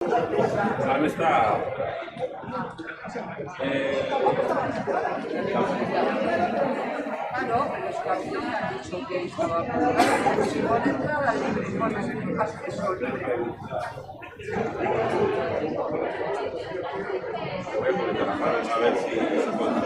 ¿Dónde está? Ah, no, pero es que a mí no me han dicho que estaba aprobado. Si pone entrada libre, pone acceso libre. Voy a comentar a ver si se puede.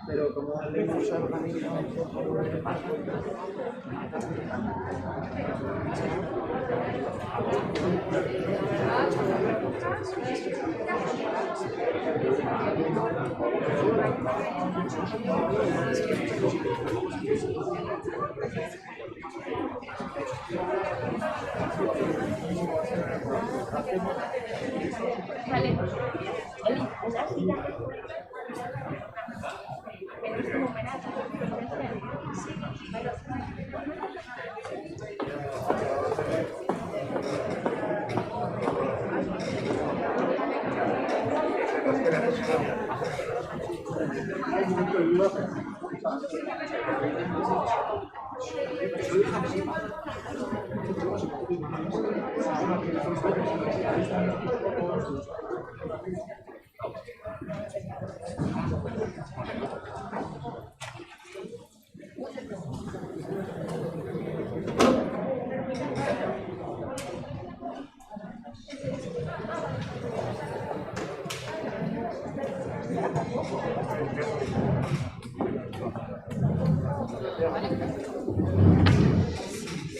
Pero como hemos organizado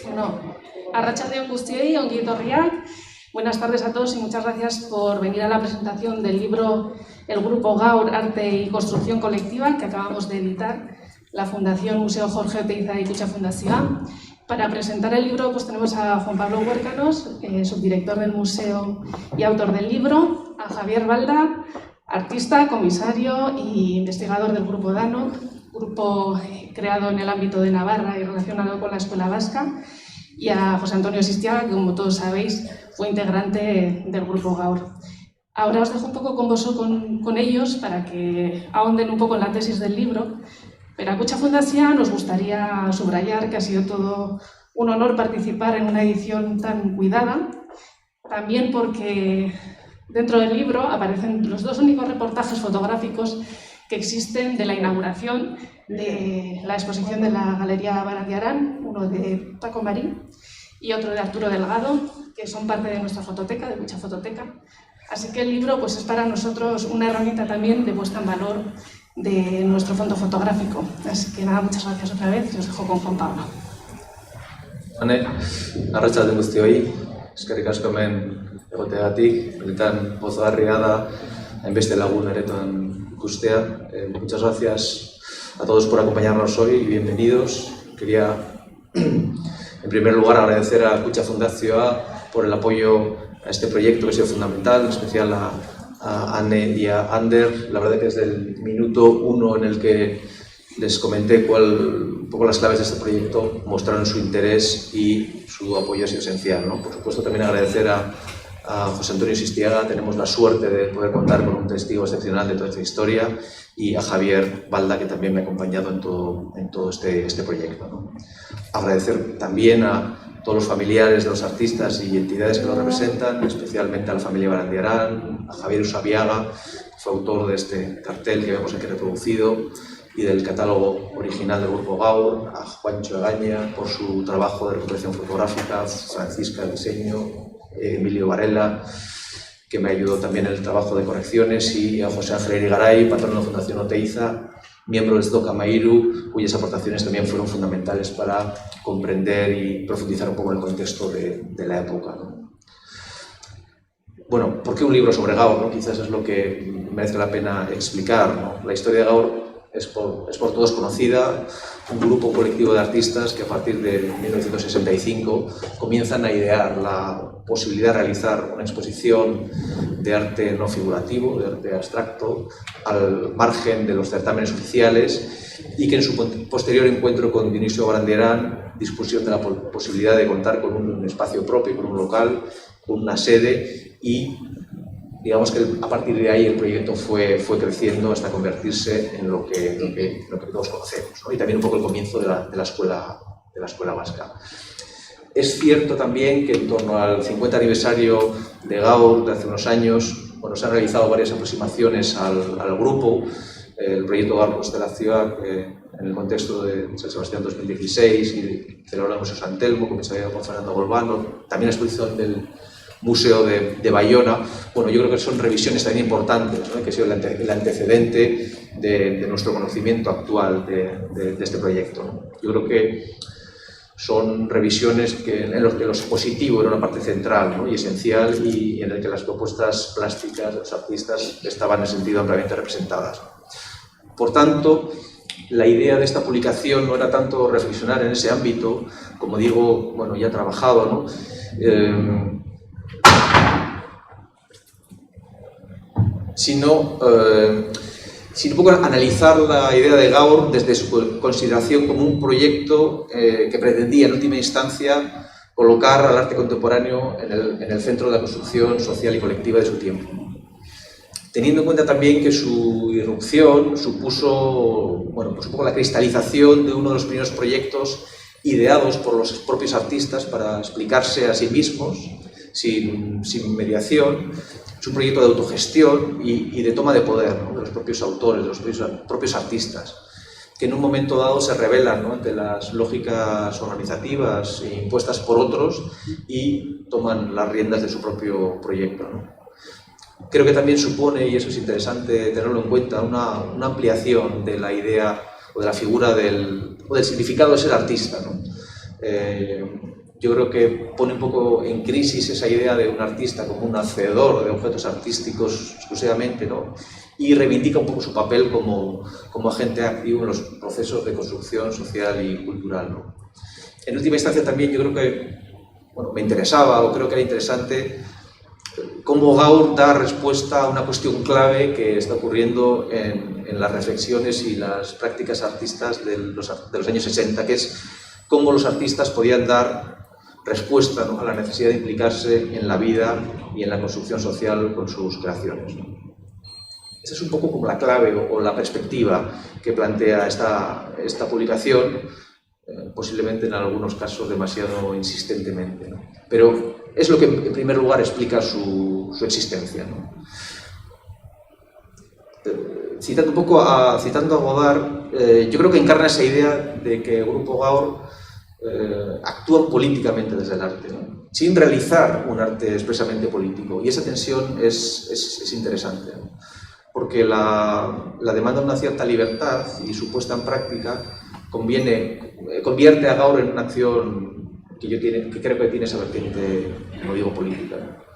Bueno, arratsalde on guztioi, ongi etorriak. Buenas tardes a todos y muchas gracias por venir a la presentación del libro El Grupo Gaur, Arte y Construcción Colectiva, que acabamos de editar, la Fundación Museo Jorge Oteiza y Kutxa Fundazioa. Para presentar el libro pues tenemos a Juan Pablo Huércanos, subdirector del museo y autor del libro, a Javier Balda, artista, comisario e investigador del Grupo DANOC, grupo creado en el ámbito de Navarra y relacionado con la Escuela Vasca, y a José Antonio Sistiaga, que como todos sabéis fue integrante del Grupo Gaur. Ahora os dejo un poco con ellos para que ahonden un poco en la tesis del libro, pero a Kutxa Fundazioa nos gustaría subrayar que ha sido todo un honor participar en una edición tan cuidada, también porque dentro del libro aparecen los dos únicos reportajes fotográficos que existen de la inauguración de la exposición de la Galería Barandiarán, uno de Paco Marín y otro de Arturo Delgado, que son parte de nuestra fototeca, de Kutxa Fototeca. Así que el libro pues, es para nosotros una herramienta también de puesta en valor de nuestro fondo fotográfico. Así que nada, muchas gracias otra vez y os dejo con Juan Pablo. Arratsalde guztioi, eskerrik asko hemen egoteagatik, benetan pozgarria da hainbeste lagun aretoan ikustea. Muchas gracias a todos por acompañarnos hoy y bienvenidos. Quería, en primer lugar, agradecer a Kutxa Fundazioa por el apoyo a este proyecto que ha sido fundamental, en especial a Anne y a Ander. La verdad que desde el minuto 1 en el que les comenté un poco las claves de este proyecto, mostraron su interés y su apoyo ha sido esencial, ¿no? Por supuesto, también agradecer a José Antonio Sistiaga. Tenemos la suerte de poder contar con un testigo excepcional de toda esta historia, y a Javier Balda, que también me ha acompañado en todo este proyecto, ¿no? Agradecer también a todos los familiares de los artistas y entidades que los representan, especialmente a la familia Barandiarán, a Javier Usabiaga, que fue autor de este cartel que vemos aquí reproducido y del catálogo original del Grupo Gaur, a Juancho Egaña por su trabajo de recuperación fotográfica, Francisca el diseño, Emilio Varela, que me ayudó también en el trabajo de correcciones, y a José Ángel Irigaray, patrono de la Fundación Oteiza, miembro del Stoka Mairu, cuyas aportaciones también fueron fundamentales para comprender y profundizar un poco en el contexto de la época, ¿no? Bueno, ¿por qué un libro sobre Gaur, ¿no? Quizás es lo que merece la pena explicar, ¿no? La historia de Gaur es por todos conocida, un grupo colectivo de artistas que a partir de 1965 comienzan a idear la posibilidad de realizar una exposición de arte no figurativo, de arte abstracto, al margen de los certámenes oficiales, y que en su posterior encuentro con Dionisio Brandiarán dispusión de la posibilidad de contar con un espacio propio, con un local, con una sede, y digamos que a partir de ahí el proyecto fue creciendo hasta convertirse en lo que todos conocemos, ¿no? Y también un poco el comienzo de la escuela vasca. Es cierto también que en torno al 50 aniversario de Gaur, de hace unos años, bueno, se han realizado varias aproximaciones al grupo. El proyecto Gaur Constelación, en el contexto de San Sebastián 2016 y celebrado en el Museo San Telmo, comenzado con Fernando Golbano, también la exposición del Museo de Bayona. Bueno, yo creo que son revisiones también importantes, ¿no? Que ha sido el antecedente de nuestro conocimiento actual de este proyecto, ¿no? Yo creo que son revisiones en las que lo positivo era una parte central, ¿no? Y esencial, y en el que las propuestas plásticas de los artistas estaban en ese sentido ampliamente representadas. Por tanto, la idea de esta publicación no era tanto reflexionar en ese ámbito, como digo, bueno, ya trabajado, ¿no? Sino un poco analizar la idea de Gaur desde su consideración como un proyecto que pretendía en última instancia colocar al arte contemporáneo en el centro de la construcción social y colectiva de su tiempo. Teniendo en cuenta también que su irrupción supuso, bueno, pues un poco la cristalización de uno de los primeros proyectos ideados por los propios artistas para explicarse a sí mismos, sin mediación. Es un proyecto de autogestión y de toma de poder, ¿no? De los propios autores, de los propios artistas, que en un momento dado se rebelan, ¿no?, ante las lógicas organizativas impuestas por otros y toman las riendas de su propio proyecto, ¿no? Creo que también supone, y eso es interesante tenerlo en cuenta, una ampliación de la idea o de la figura o del significado de ser artista, ¿no? Yo creo que pone un poco en crisis esa idea de un artista como un hacedor de objetos artísticos exclusivamente, ¿no? Y reivindica un poco su papel como agente activo en los procesos de construcción social y cultural, ¿no? En última instancia también yo creo que, bueno, me interesaba o creo que era interesante cómo Gaur da respuesta a una cuestión clave que está ocurriendo en las reflexiones y las prácticas artistas de los años 60, que es cómo los artistas podían dar respuesta, ¿no?, a la necesidad de implicarse en la vida y en la construcción social con sus creaciones, ¿no? Esa es un poco como la clave o la perspectiva que plantea esta publicación, posiblemente en algunos casos demasiado insistentemente, ¿no? Pero es lo que en primer lugar explica su existencia, ¿no? Citando a Godard, yo creo que encarna esa idea de que el grupo Gaur actúan políticamente desde el arte, ¿no?, sin realizar un arte expresamente político, y esa tensión es interesante, ¿no?, porque la demanda de una cierta libertad y su puesta en práctica convierte a Gaur en una acción que creo que tiene esa vertiente, como digo, política, ¿no?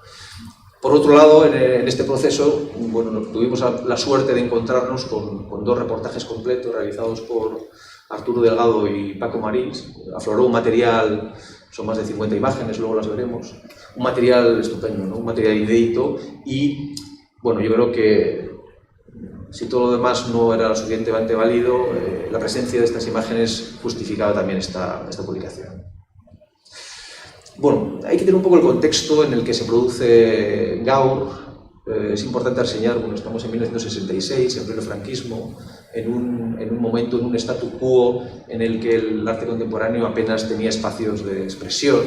Por otro lado, en este proceso, bueno, tuvimos la suerte de encontrarnos con dos reportajes completos realizados por Arturo Delgado y Paco Marís. Afloró un material, son más de 50 imágenes, luego las veremos, un material estupendo, ¿no?, un material inédito, y bueno, yo creo que si todo lo demás no era lo suficientemente válido, la presencia de estas imágenes justificaba también esta publicación. Bueno, hay que tener un poco el contexto en el que se produce Gaur. Es importante reseñar, bueno, estamos en 1966, en pleno franquismo, en un momento, en un statu quo en el que el arte contemporáneo apenas tenía espacios de expresión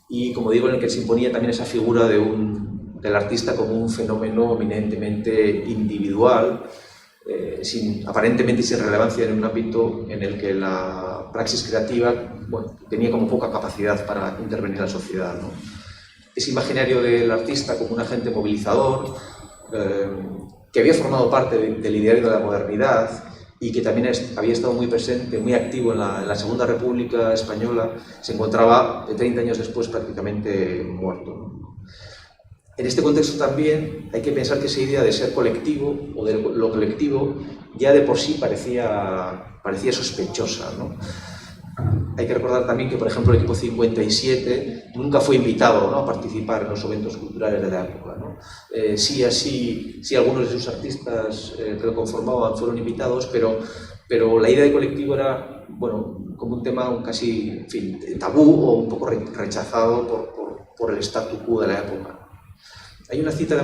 y, como digo, en el que se imponía también esa figura del artista como un fenómeno eminentemente individual, aparentemente sin relevancia en un ámbito en el que la praxis creativa, bueno, tenía como poca capacidad para intervenir en la sociedad, ¿no? Ese imaginario del artista como un agente movilizador, que había formado parte del ideario de la modernidad y que también había estado muy presente, muy activo en la Segunda República Española, se encontraba 30 años después prácticamente muerto, ¿no? En este contexto también hay que pensar que esa idea de ser colectivo o de lo colectivo ya de por sí parecía sospechosa, ¿no? Hay que recordar también que, por ejemplo, el equipo 57 nunca fue invitado, ¿no?, a participar en los eventos culturales de la época, ¿no? Sí, algunos de sus artistas que lo conformaban fueron invitados, pero la idea de colectivo era, bueno, como un tema casi, en fin, tabú o un poco rechazado por el statu quo de la época. Hay una cita de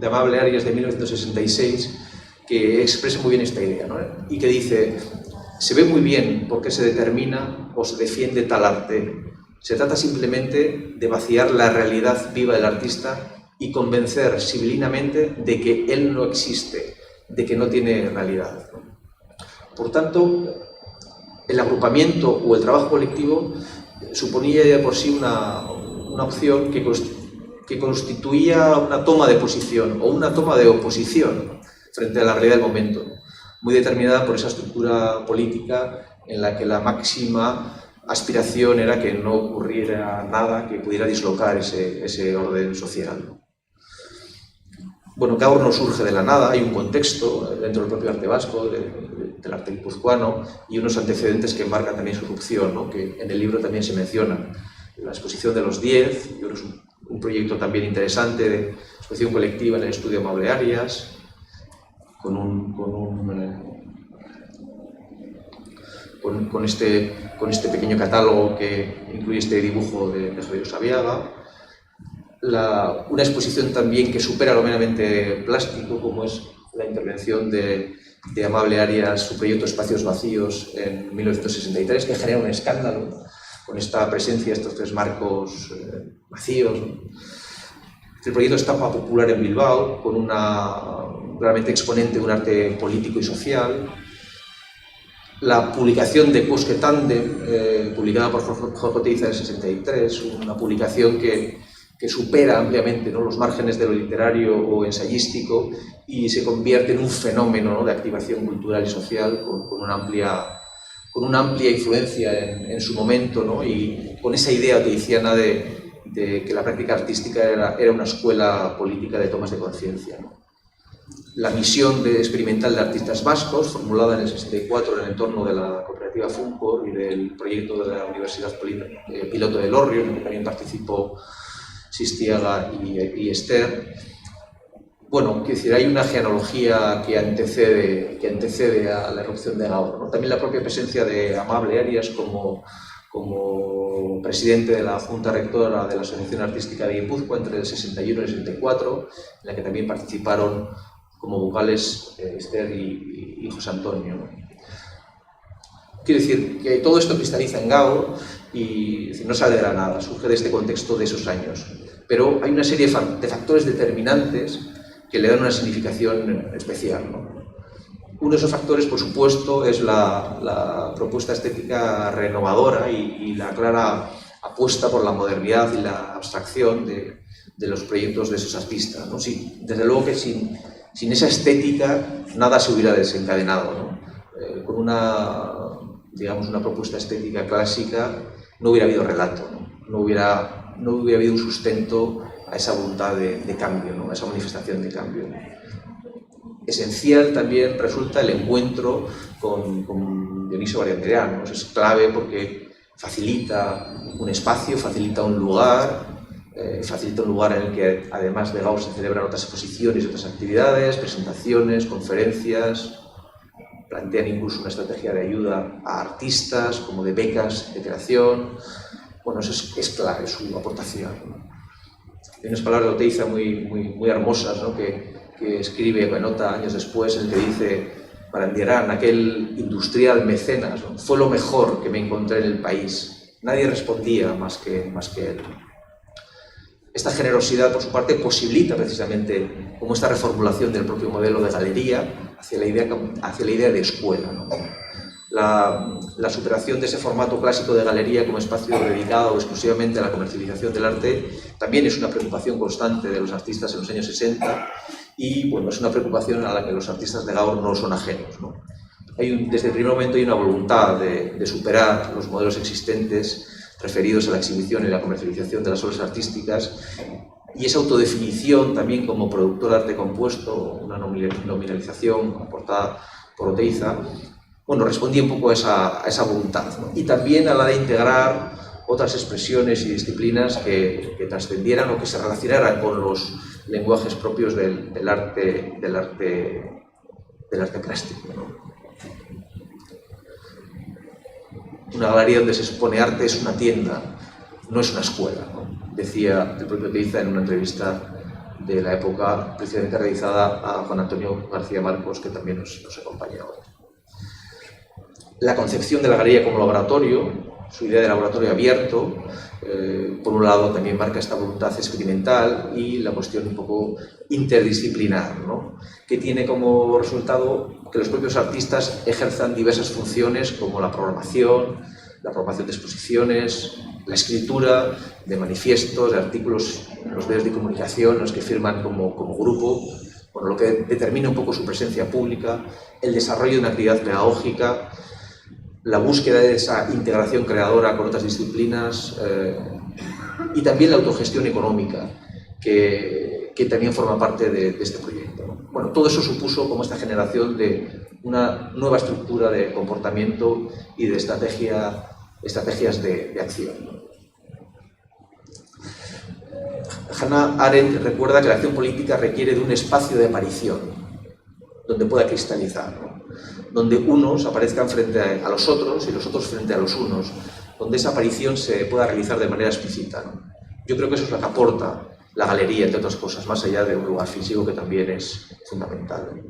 Amable Arias de 1966 que expresa muy bien esta idea, ¿no?, y que dice: se ve muy bien por qué se determina o se defiende tal arte. Se trata simplemente de vaciar la realidad viva del artista y convencer sibilinamente de que él no existe, de que no tiene realidad. Por tanto, el agrupamiento o el trabajo colectivo suponía ya de por sí una opción que constituía una toma de posición o una toma de oposición frente a la realidad del momento, muy determinada por esa estructura política en la que la máxima aspiración era que no ocurriera nada que pudiera dislocar ese orden social. Bueno, Gaur no surge de la nada, hay un contexto dentro del propio arte vasco, del arte guipuzcoano, y unos antecedentes que marcan también su irrupción, ¿no?, que en el libro también se menciona. La exposición de los 10, yo creo que es un proyecto también interesante de exposición colectiva en el estudio Amable Arias, con este pequeño catálogo que incluye este dibujo de Javier Usabiaga. Una exposición también que supera lo meramente plástico, como es la intervención de Amable Arias, su proyecto Espacios Vacíos, en 1963, que genera un escándalo con esta presencia de estos tres marcos vacíos. El proyecto Estampa Popular en Bilbao, con claramente exponente de un arte político y social. La publicación de Cusque Tandem, publicada por Jorge Oteiza en el 63, una publicación que supera ampliamente, ¿no?, los márgenes de lo literario o ensayístico y se convierte en un fenómeno, ¿no?, de activación cultural y social con una amplia influencia en su momento, ¿no?, y con esa idea oteiciana de que la práctica artística era una escuela política de tomas de conciencia, ¿no? La misión experimental de artistas vascos, formulada en el 64 en el entorno de la cooperativa Funcor y del proyecto de la Universidad Piloto de Elorrio, en el que también participó Sistiaga y Esther. Bueno, quiero decir, hay una genealogía que antecede a la erupción de Gaur, ¿no? También la propia presencia de Amable Arias como presidente de la Junta Rectora de la Asociación Artística de Guipúzcoa entre el 61 y el 64, en la que también participaron como vocales Esther y José Antonio, ¿no? Quiero decir que todo esto cristaliza en Gaur y no sale de la nada, surge de este contexto de esos años. Pero hay una serie de factores determinantes que le dan una significación especial, ¿no? Uno de esos factores, por supuesto, es la propuesta estética renovadora y la clara apuesta por la modernidad y la abstracción de los proyectos de esos artistas, ¿no? Sí, desde luego que sin esa estética nada se hubiera desencadenado, ¿no? Con una propuesta estética clásica no hubiera habido relato, no hubiera habido un sustento a esa voluntad de cambio, ¿no?, a esa manifestación de cambio. Esencial también resulta el encuentro con Dionisio Barrientean, ¿no? Es clave porque facilita un espacio, facilita un lugar en el que además de Gaur se celebran otras exposiciones y otras actividades, presentaciones, conferencias, plantean incluso una estrategia de ayuda a artistas, como de becas de creación. Bueno, eso es clave, su aportación, ¿no? Hay unas palabras de Oteiza muy hermosas, ¿no?, que escribe Benota años después, en el que dice: Barrientean, aquel industrial mecenas, ¿no?, fue lo mejor que me encontré en el país. Nadie respondía más que él. Esta generosidad, por su parte, posibilita precisamente como esta reformulación del propio modelo de galería hacia la idea de escuela, ¿no? La superación de ese formato clásico de galería como espacio dedicado exclusivamente a la comercialización del arte también es una preocupación constante de los artistas en los años 60 y, bueno, es una preocupación a la que los artistas de Gaur no son ajenos, ¿no? Desde el primer momento hay una voluntad de superar los modelos existentes referidos a la exhibición y la comercialización de las obras artísticas y esa autodefinición también como productor de arte compuesto, una nominalización aportada por Oteiza, bueno, respondía un poco a esa voluntad, ¿no? Y también a la de integrar otras expresiones y disciplinas que trascendieran o que se relacionaran con los lenguajes propios del arte plástico, ¿no? Una galería donde se expone arte es una tienda, no es una escuela, ¿no? Decía el propio Oteiza en una entrevista de la época precisamente realizada a Juan Antonio García Marcos, que también nos acompaña hoy. La concepción de la galería como laboratorio, su idea de laboratorio abierto, por un lado también marca esta voluntad experimental y la cuestión un poco interdisciplinar, ¿no? Que tiene como resultado que los propios artistas ejerzan diversas funciones como la programación de exposiciones, la escritura de manifiestos, de artículos en los medios de comunicación, los que firman como grupo, bueno, lo que determina un poco su presencia pública, el desarrollo de una actividad pedagógica, la búsqueda de esa integración creadora con otras disciplinas y también la autogestión económica que también forma parte de este proyecto, ¿no? Bueno, todo eso supuso como esta generación de una nueva estructura de comportamiento y de estrategias de acción, ¿no? Hannah Arendt recuerda que la acción política requiere de un espacio de aparición donde pueda cristalizar, ¿no? Donde unos aparezcan frente a los otros y los otros frente a los unos, donde esa aparición se pueda realizar de manera explícita, ¿no? Yo creo que eso es lo que aporta la galería, entre otras cosas, más allá de un lugar físico que también es fundamental, ¿no?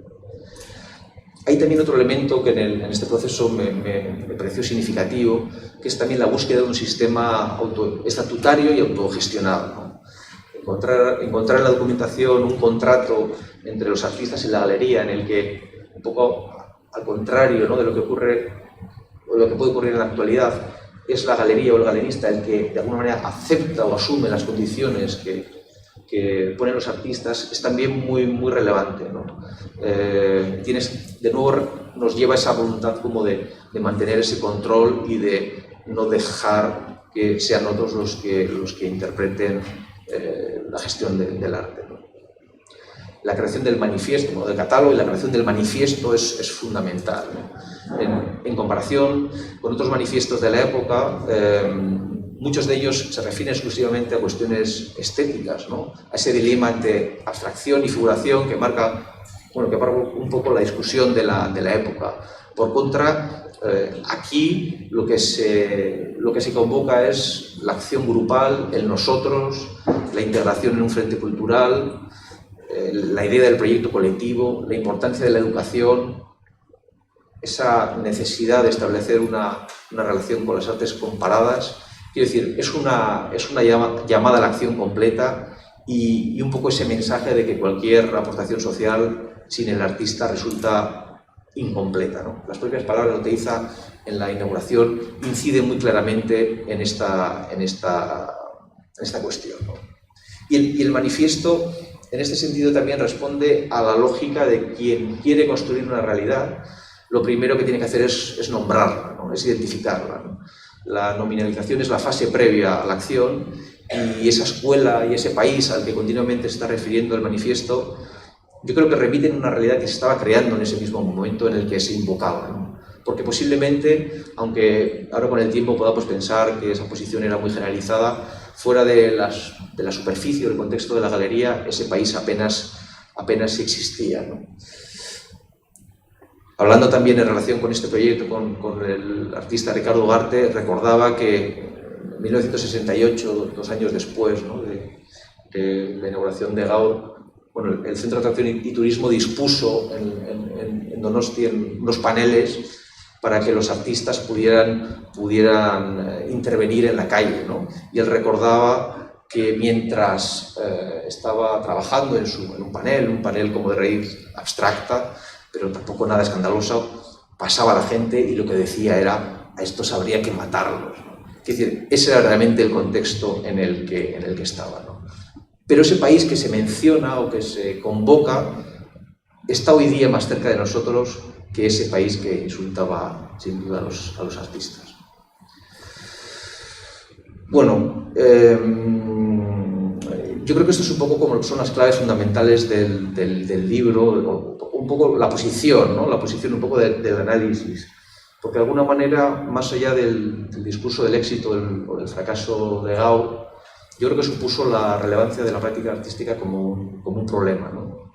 Hay también otro elemento que en este proceso me pareció significativo, que es también la búsqueda de un sistema estatutario y autogestionado, ¿no? Encontrar en la documentación un contrato entre los artistas y la galería en el que, un poco al contrario, ¿no?, de lo que ocurre o lo que puede ocurrir en la actualidad, es la galería o el galerista el que de alguna manera acepta o asume las condiciones que ponen los artistas, es también muy relevante, ¿no? De nuevo nos lleva a esa voluntad como de mantener ese control y de no dejar que sean otros los que interpreten la gestión del arte, ¿no? La creación del manifiesto, ¿no?, del catálogo, y la creación del manifiesto es fundamental, ¿no? En comparación con otros manifiestos de la época, muchos de ellos se refieren exclusivamente a cuestiones estéticas, ¿no?, a ese dilema entre abstracción y figuración que marca un poco la discusión de la época. Por contra, aquí lo que se convoca es la acción grupal, el nosotros, la integración en un frente cultural, la idea del proyecto colectivo, la importancia de la educación, esa necesidad de establecer una relación con las artes comparadas. Quiero decir, es una llamada a la acción completa y un poco ese mensaje de que cualquier aportación social sin el artista resulta incompleta, ¿no? Las propias palabras de Oteiza en la inauguración inciden muy claramente en esta cuestión, ¿no? Y el manifiesto, en este sentido, también responde a la lógica de quien quiere construir una realidad. Lo primero que tiene que hacer es nombrarla, ¿no?, es identificarla, ¿no? La nominalización es la fase previa a la acción, y esa escuela y ese país al que continuamente se está refiriendo el manifiesto, yo creo que remiten a una realidad que se estaba creando en ese mismo momento en el que se invocaba, ¿no? Porque posiblemente, aunque ahora con el tiempo podamos pensar que esa posición era muy generalizada, fuera de la superficie, del contexto de la galería, ese país apenas existía, ¿no? Hablando también en relación con este proyecto, con el artista Ricardo Ugarte, recordaba que en 1968, 2 años después, ¿no?, de la inauguración de Gaur, bueno, el Centro de Atracción y Turismo dispuso en Donosti unos paneles para que los artistas pudieran intervenir en la calle, ¿no? Y él recordaba que mientras estaba trabajando en un panel como de raíz abstracta, pero tampoco nada escandaloso, pasaba la gente y lo que decía era: a estos habría que matarlos, ¿no? Es decir, ese era realmente el contexto en el que estaba, ¿no? Pero ese país que se menciona o que se convoca está hoy día más cerca de nosotros que ese país que insultaba sin duda a los artistas. Bueno, yo creo que esto es un poco como son las claves fundamentales del libro, un poco la posición, ¿no? La posición un poco del análisis. Porque de alguna manera, más allá del discurso del éxito o del fracaso de Gaur, yo creo que supuso la relevancia de la práctica artística como un problema, ¿no?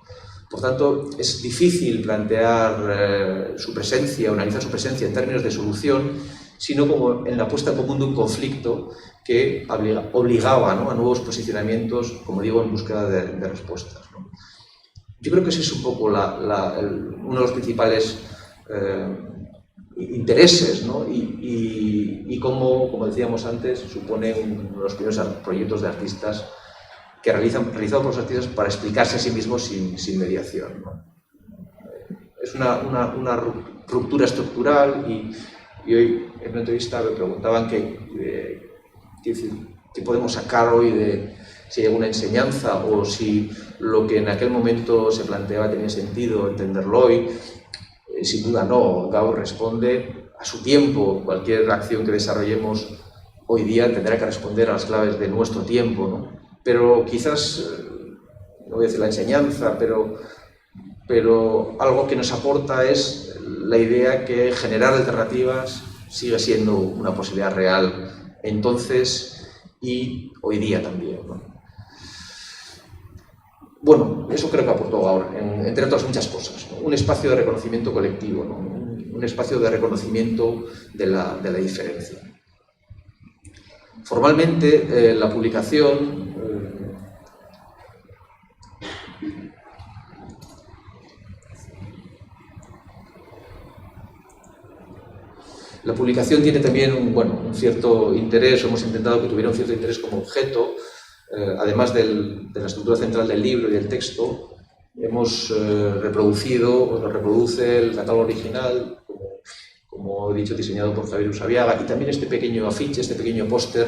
Por tanto, es difícil plantear su presencia o analizar su presencia en términos de solución, sino como en la puesta en común de un conflicto que obligaba, ¿no?, a nuevos posicionamientos, como digo, en búsqueda de respuestas, ¿no? Yo creo que ese es un poco uno de los principales intereses, ¿no? Y como decíamos antes, supone uno de los primeros proyectos de artistas que realizados por los artistas para explicarse a sí mismos sin mediación, ¿no? Es una ruptura estructural y hoy en una entrevista me preguntaban qué podemos sacar hoy de si hay alguna enseñanza o si lo que en aquel momento se planteaba tenía sentido entenderlo hoy. Sin duda no. Gaur responde a su tiempo. Cualquier acción que desarrollemos hoy día tendrá que responder a las claves de nuestro tiempo, ¿no? Pero quizás, no voy a decir la enseñanza, pero algo que nos aporta es la idea que generar alternativas sigue siendo una posibilidad real entonces y hoy día también, ¿no? Bueno, eso creo que aportó Gaur, entre otras muchas cosas, ¿no? Un espacio de reconocimiento colectivo, ¿no? Un espacio de reconocimiento de la diferencia. Formalmente, la publicación tiene también un cierto interés, hemos intentado que tuviera un cierto interés como objeto. Además de la estructura central del libro y del texto, hemos reproduce el catálogo original, como he dicho, diseñado por Javier Usabiaga, y también este pequeño afiche, este pequeño póster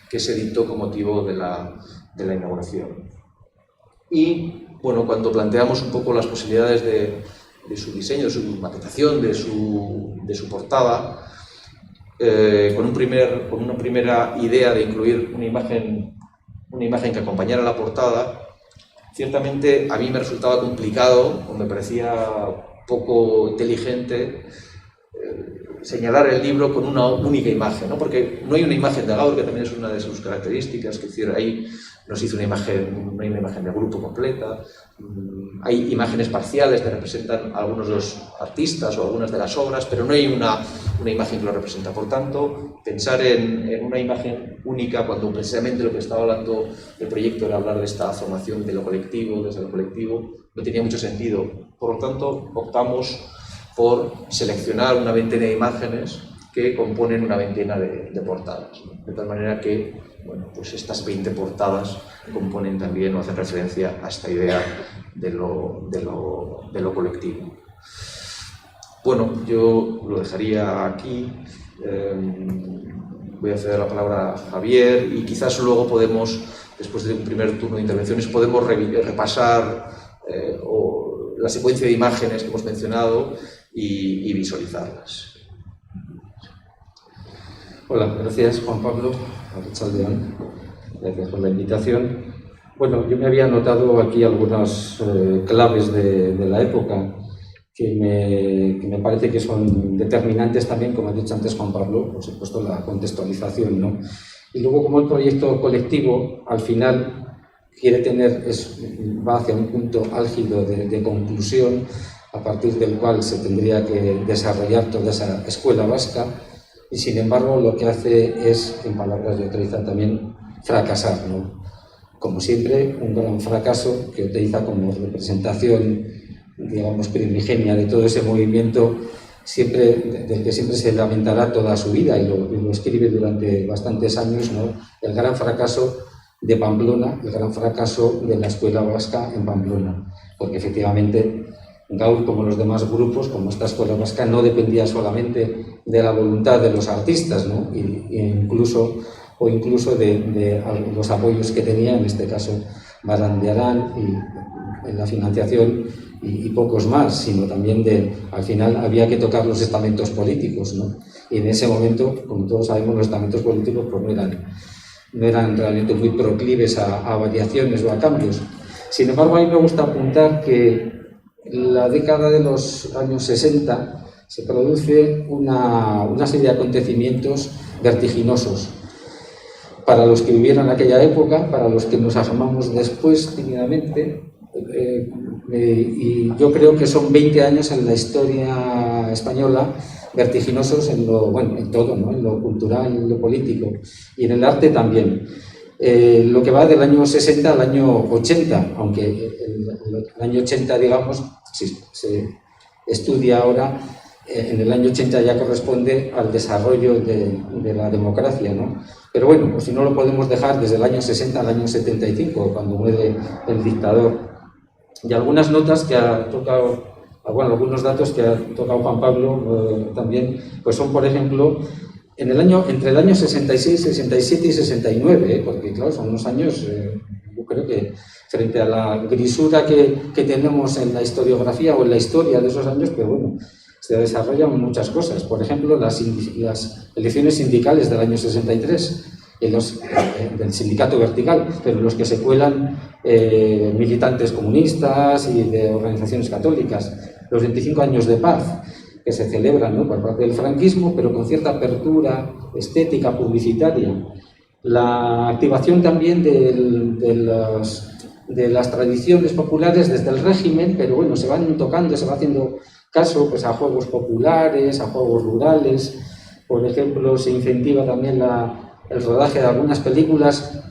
que se editó con motivo de la inauguración. Y bueno, cuando planteamos un poco las posibilidades de su diseño, de su maquetación, de su portada, con una primera idea de incluir una imagen que acompañara la portada, ciertamente a mí me resultaba complicado o me parecía poco inteligente señalar el libro con una única imagen, ¿no? Porque no hay una imagen de Gaur, que también es una de sus características, que es decir, ahí nos hizo no hay una imagen de grupo completa, hay imágenes parciales que representan a algunos de los artistas o algunas de las obras, pero no hay una imagen que lo representa. Por tanto, pensar en una imagen única, cuando precisamente lo que estaba hablando el proyecto era hablar de esta formación de lo colectivo, desde lo colectivo, no tenía mucho sentido. Por lo tanto, optamos por seleccionar una veintena de imágenes que componen una veintena de portadas, ¿no? De tal manera que, bueno, pues estas 20 portadas componen también o hacen referencia a esta idea de lo colectivo. Bueno, yo lo dejaría aquí. Voy a ceder la palabra a Javier y quizás luego podemos, después de un primer turno de intervenciones, podemos repasar la secuencia de imágenes que hemos mencionado y visualizarlas. Hola, gracias Juan Pablo, Arratsaldeon, gracias por la invitación. Bueno, yo me había anotado aquí algunas claves de la época que me parece que son determinantes también, como ha dicho antes Juan Pablo, por supuesto la contextualización, ¿no? Y luego, como el proyecto colectivo al final va hacia un punto álgido de conclusión, a partir del cual se tendría que desarrollar toda esa escuela vasca, y sin embargo lo que hace es, en palabras de Oteiza también, fracasar, ¿no? Como siempre, un gran fracaso que utiliza como representación, digamos, primigenia de todo ese movimiento del que siempre se lamentará toda su vida, y lo escribe durante bastantes años, ¿no? El gran fracaso de Pamplona, el gran fracaso de la escuela vasca en Pamplona, porque efectivamente Gaur, como los demás grupos, como esta escuela vasca, no dependía solamente de la voluntad de los artistas, ¿no? incluso de los apoyos que tenía, en este caso Madame de Arán, y en la financiación y pocos más, sino también al final había que tocar los estamentos políticos, ¿no? Y en ese momento, como todos sabemos, los estamentos políticos pues no eran no eran realmente muy proclives a variaciones o a cambios. Sin embargo, a mí me gusta apuntar que en la década de los años 60 se produce una serie de acontecimientos vertiginosos. Para los que vivieron aquella época, para los que nos asomamos después tímidamente, y yo creo que son 20 años en la historia española vertiginosos en todo, ¿no? En lo cultural, en lo político y en el arte también. Lo que va del año 60 al año 80, aunque el año 80, digamos, si se estudia ahora, en el año 80 ya corresponde al desarrollo de la democracia, ¿no? Pero bueno, pues si no lo podemos dejar desde el año 60 al año 75, cuando muere el dictador. Y algunas notas que ha tocado, algunos datos que ha tocado Juan Pablo también, pues son, por ejemplo, entre el año 66, 67 y 69, porque claro, son unos años, yo creo que frente a la grisura que tenemos en la historiografía o en la historia de esos años, pero bueno, se desarrollan muchas cosas. Por ejemplo, las elecciones sindicales del año 63, del sindicato vertical, pero en los que se cuelan militantes comunistas y de organizaciones católicas. Los 25 años de paz que se celebran, ¿no?, por parte del franquismo, pero con cierta apertura estética, publicitaria. La activación también de las tradiciones populares desde el régimen, pero bueno, se van tocando, se va haciendo caso pues, a juegos populares, a juegos rurales. Por ejemplo, se incentiva también el rodaje de algunas películas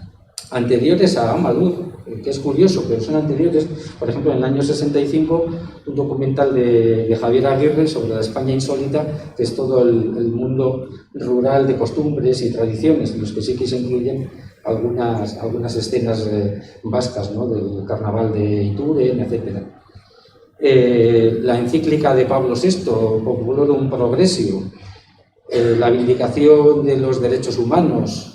anteriores a Amadou, que es curioso, pero son anteriores. Por ejemplo, en el año 65, un documental de Javier Aguirre sobre la España insólita, que es todo el mundo rural de costumbres y tradiciones, en los que sí que se incluyen algunas escenas vascas, ¿no?, del carnaval de Ituren, etc. La encíclica de Pablo VI, Populorum Progressio, la vindicación de los derechos humanos,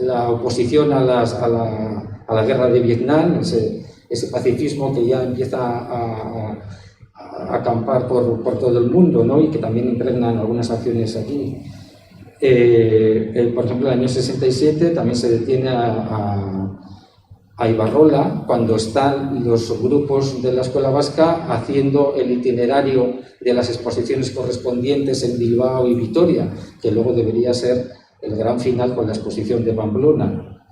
la oposición a la guerra de Vietnam, ese pacifismo que ya empieza a acampar por todo el mundo, ¿no?, y que también impregnan algunas acciones aquí. Por ejemplo, en el año 67 también se detiene a Ibarrola cuando están los grupos de la Escuela Vasca haciendo el itinerario de las exposiciones correspondientes en Bilbao y Vitoria, que luego debería ser el gran final con la exposición de Pamplona.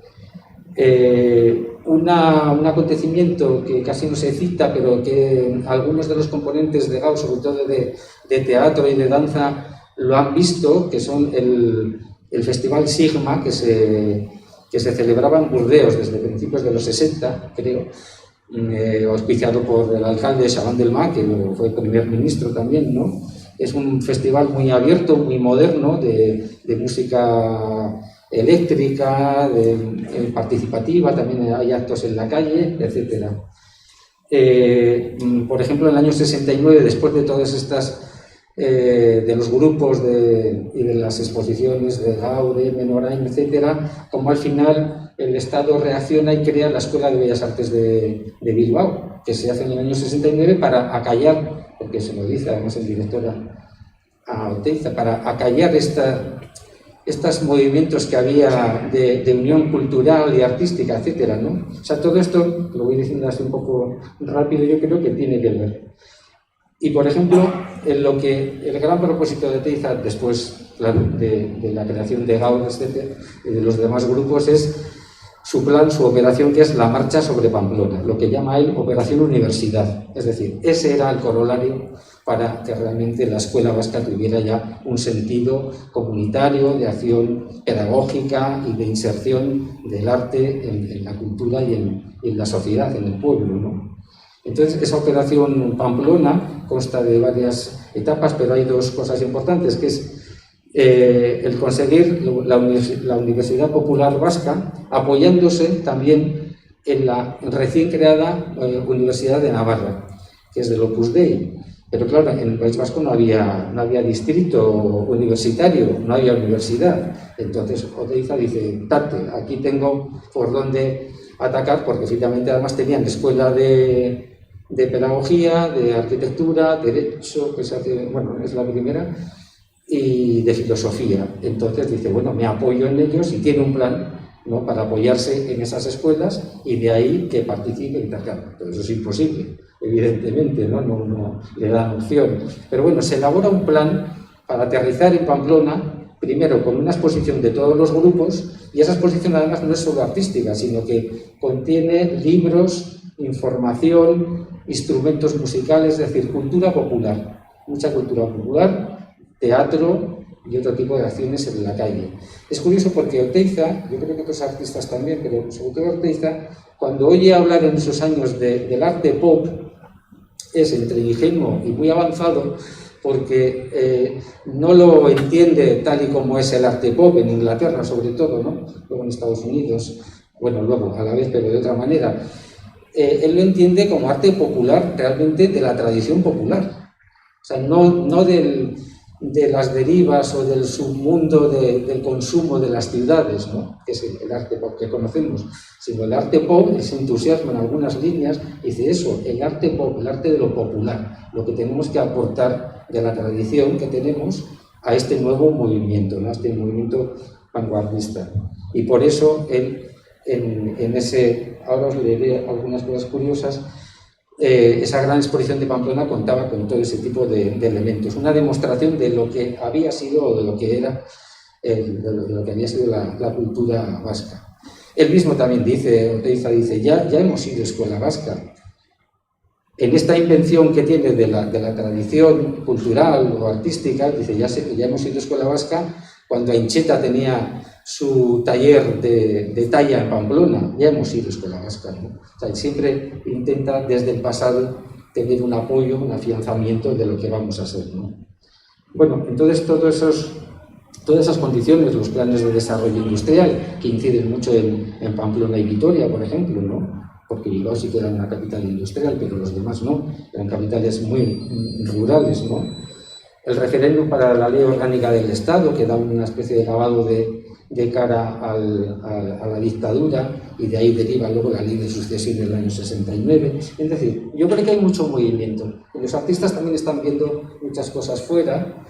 Un acontecimiento que casi no se cita, pero que algunos de los componentes de Gauss, sobre todo de teatro y de danza, lo han visto, que son el Festival Sigma, que se celebraba en Burdeos desde principios de los 60, creo, auspiciado por el alcalde Chaban Delmas, que luego fue primer ministro también, ¿no? Es un festival muy abierto, muy moderno, de música eléctrica, participativa, también hay actos en la calle, etc. Por ejemplo, en el año 69, después de todas estas, de los grupos y de las exposiciones de Gaudí, Menorain, etc., como al final el Estado reacciona y crea la Escuela de Bellas Artes de Bilbao, que se hace en el año 69 para acallar, porque se lo dice además el director a Oteiza, para acallar estos movimientos que había de unión cultural y artística, etcétera, ¿no? O sea, todo esto, lo voy diciendo así un poco rápido, yo creo que tiene que ver. Y, por ejemplo, en lo que el gran propósito de Oteiza, después, claro, de la creación de Gaudí, etcétera, y de los demás grupos, es su plan, su operación, que es la marcha sobre Pamplona, lo que llama él Operación Universidad. Es decir, ese era el corolario para que realmente la Escuela Vasca tuviera ya un sentido comunitario, de acción pedagógica y de inserción del arte en la cultura y en la sociedad, en el pueblo, ¿no? Entonces, esa operación Pamplona consta de varias etapas, pero hay dos cosas importantes, que es el conseguir la Universidad Popular Vasca, apoyándose también en la recién creada Universidad de Navarra, que es del Opus Dei. Pero claro, en el País Vasco no había distrito universitario, no había universidad. Entonces Oteiza dice, tate, aquí tengo por dónde atacar, porque finalmente además tenían escuela de pedagogía, de arquitectura, derecho, que se hace, bueno, es la primera, y de filosofía. Entonces dice, bueno, me apoyo en ellos y tiene un plan, ¿no?, para apoyarse en esas escuelas y de ahí que participe y tal. Pero eso es imposible, evidentemente, no le dan opción. Pero bueno, se elabora un plan para aterrizar en Pamplona, primero con una exposición de todos los grupos, y esa exposición además no es solo artística, sino que contiene libros, información, instrumentos musicales, es decir, cultura popular, mucha cultura popular, teatro y otro tipo de acciones en la calle. Es curioso porque Oteiza, yo creo que otros artistas también, pero sobre todo Oteiza, cuando oye hablar en esos años del arte pop, es entre ingenuo y muy avanzado, porque no lo entiende tal y como es el arte pop en Inglaterra, sobre todo, ¿no? Luego en Estados Unidos, bueno, luego a la vez, pero de otra manera. Él lo entiende como arte popular, realmente de la tradición popular. O sea, no de las derivas o del submundo del consumo de las ciudades, ¿no?, que es el arte pop que conocemos, sino el arte pop, ese entusiasmo en algunas líneas, dice eso, el arte pop, el arte de lo popular, lo que tenemos que aportar de la tradición que tenemos a este nuevo movimiento, ¿no?, a este movimiento vanguardista. Y por eso él, en ese, ahora os leeré algunas cosas curiosas, esa gran exposición de Pamplona contaba con todo ese tipo de elementos, una demostración de lo que había sido o de lo que era, de lo que había sido la cultura vasca. Él mismo también dice, Oteiza dice, ya hemos sido escuela vasca. En esta invención que tiene de la tradición cultural o artística, dice, ya hemos sido escuela vasca cuando Ancheta tenía su taller de talla en Pamplona, ya hemos sido escuela vasca, ¿no? O sea, siempre intenta desde el pasado tener un apoyo, un afianzamiento de lo que vamos a ser, ¿no? Bueno, entonces todas esas condiciones, los planes de desarrollo industrial, que inciden mucho en Pamplona y Vitoria, por ejemplo, ¿no?, porque Bilbao sí que era una capital industrial, pero los demás no, eran capitales muy rurales, ¿no? El referéndum para la ley orgánica del Estado, que da una especie de lavado de cara a la dictadura, y de ahí deriva luego la ley de sucesión del año 69. Es decir, yo creo que hay mucho movimiento. Y los artistas también están viendo muchas cosas fuera.